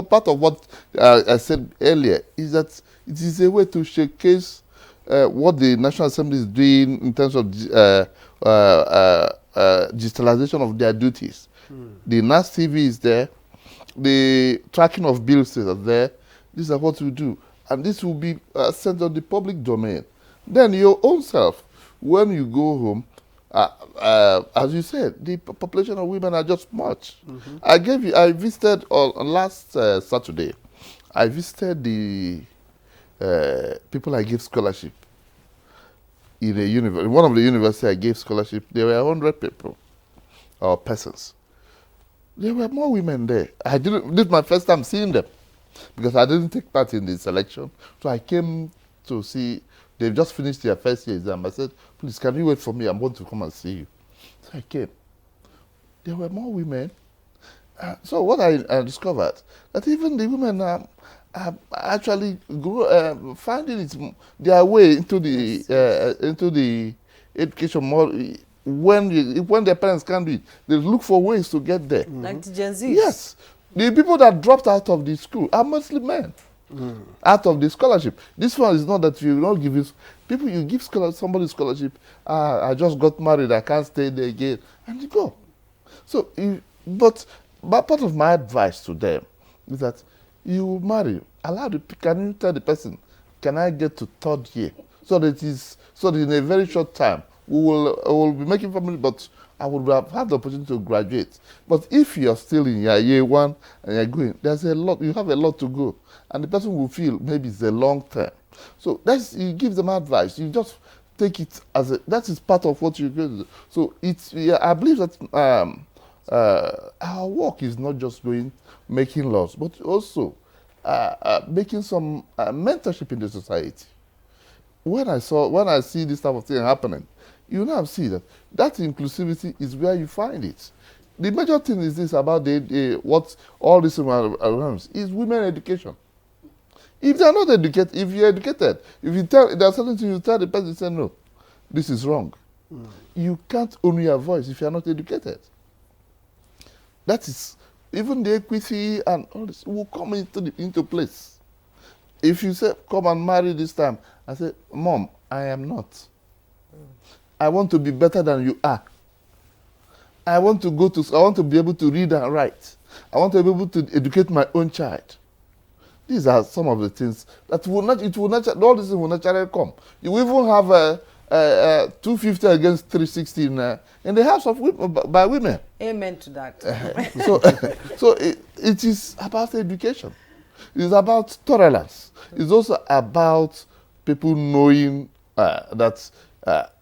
part of what I said earlier, is that it is a way to showcase what the National Assembly is doing in terms of digitalization of their duties. The NAS TV is there. The tracking of bills is there. These are what we do. And this will be sent on the public domain. Then your own self, when you go home, as you said, the population of women are just much. I visited on last Saturday, I visited the people I gave scholarship in a university. One of the universities I gave scholarship, there were 100 people or persons. There were more women there. This is my first time seeing them because I didn't take part in the selection. So I came to see, they've just finished their first year exam. I said, please, can you wait for me? I'm going to come and see you. So I came. There were more women. So what I discovered, that even the women are actually finding their way into the education more. When their parents can't do it, they look for ways to get there. Like the Gen Zs. Yes. The people that dropped out of the school are mostly men. Out of the scholarship. This one is not that you don't give it. People, you give somebody scholarship, I just got married, I can't stay there again, and you go. So, but part of my advice to them is that you marry, can you tell the person, can I get to third year? So that in a very short time, we will be making family, but I would have had the opportunity to graduate. But if you're still in your year one and you're going, there's a lot, you have a lot to go. And the person will feel maybe it's a long term. So you give them advice. You just take it as that is part of what you're going to do. So I believe that our work is not just making laws, but also making some mentorship in the society. When I see this type of thing happening, you now see that inclusivity is where you find it. The major thing is this about what all this around is women education. If they are not educated, if you're educated, there are certain things you tell the person, you say, no, this is wrong. You can't own your voice if you are not educated. That is, even the equity and all this will come into place. If you say, come and marry this time, I say, Mom, I am not. I want to be better than you are. I want to be able to read and write. I want to be able to educate my own child. These are some of the things that all these will naturally come. You even have 250 against 360 in the house of women, by women. Amen to that. So it is about education. It's about tolerance. It's also about people knowing that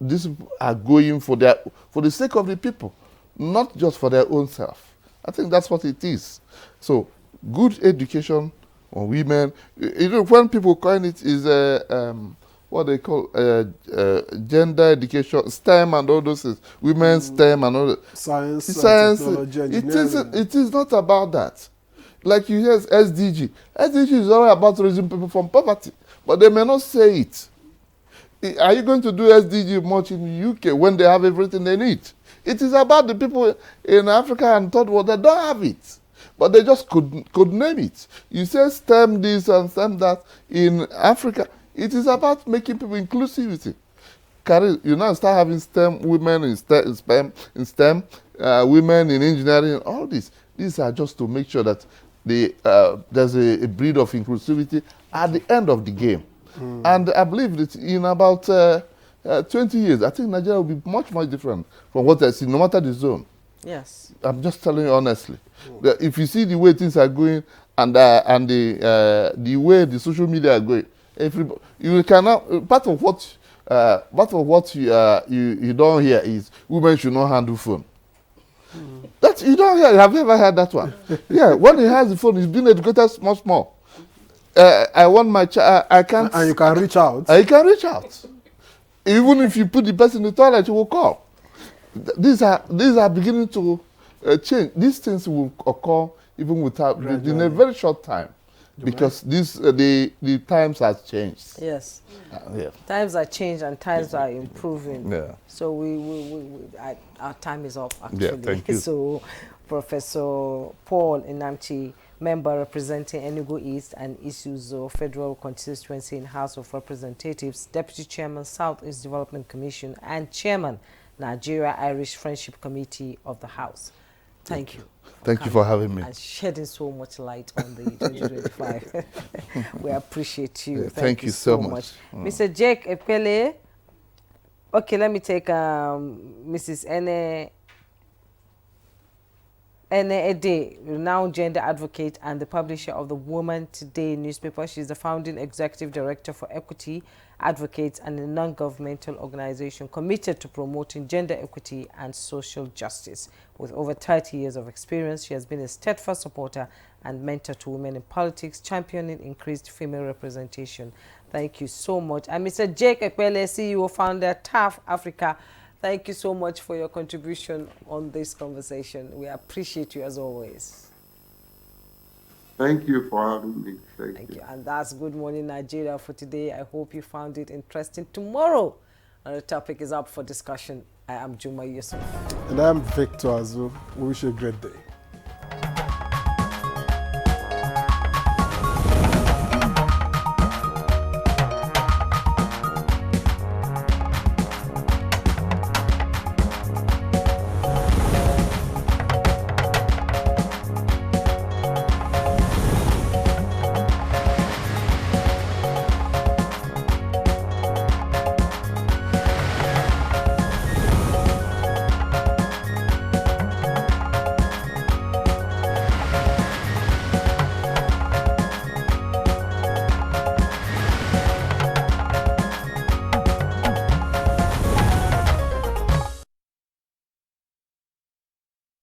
these people are going for the sake of the people, not just for their own self. I think that's what it is. So good education on women. When people coin it is what they call gender education, STEM and all those things. Women's STEM and all that. Science, technology, engineering. It is not about that. Like you hear SDG. SDG is all about raising people from poverty, but they may not say it. Are you going to do SDG much in the UK when they have everything they need? It is about the people in Africa and third world that don't have it. But they just could name it. You say STEM this and STEM that in Africa. It is about making people inclusivity. You now start having STEM women in STEM, women in engineering, all this. These are just to make sure that there's a breed of inclusivity at the end of the game. And I believe that in about 20 years, I think Nigeria will be much, much different from what I see, no matter the zone. Yes. I'm just telling you honestly. That if you see the way things are going and the way the social media are going, you cannot. Part of what you don't hear is women should not handle phone. That you don't hear. Have you ever heard that one? Yeah, when he has the phone, he's being educated small. I want my child. I can't. And you can reach out. You can reach out. Even if you put the person in the toilet, you will call. These are beginning to change. These things will occur even without in a very short time, because the times has changed. Yes. Yeah. Times are changed and times are improving. Yeah. So our time is up actually. Yeah, thank you. So Professor Paul Enamche member representing Enugu East and Isuzu Federal Constituency in House of Representatives, Deputy Chairman, Southeast Development Commission, and Chairman, Nigeria-Irish Friendship Committee of the House. Thank you. Thank you for having me. And shedding so much light on the 2025. We appreciate you. Yeah, thank you so much. Mr. Jake Epele. Okay, let me take Mrs. Ene Ede, renowned gender advocate and the publisher of the Woman Today newspaper. She's the founding executive director for Equity Advocates and a non-governmental organization committed to promoting gender equity and social justice. With over 30 years of experience, she has been a steadfast supporter and mentor to women in politics, championing increased female representation. Thank you so much. And Mr. Jake Ekpele, CEO, founder, TAF Africa. Thank you so much for your contribution on this conversation. We appreciate you as always. Thank you for having me. Thank you. And that's Good Morning Nigeria for today. I hope you found it interesting. Tomorrow, the topic is up for discussion. I am Juma Yusuf. And I am Victor Azu. We wish you a great day.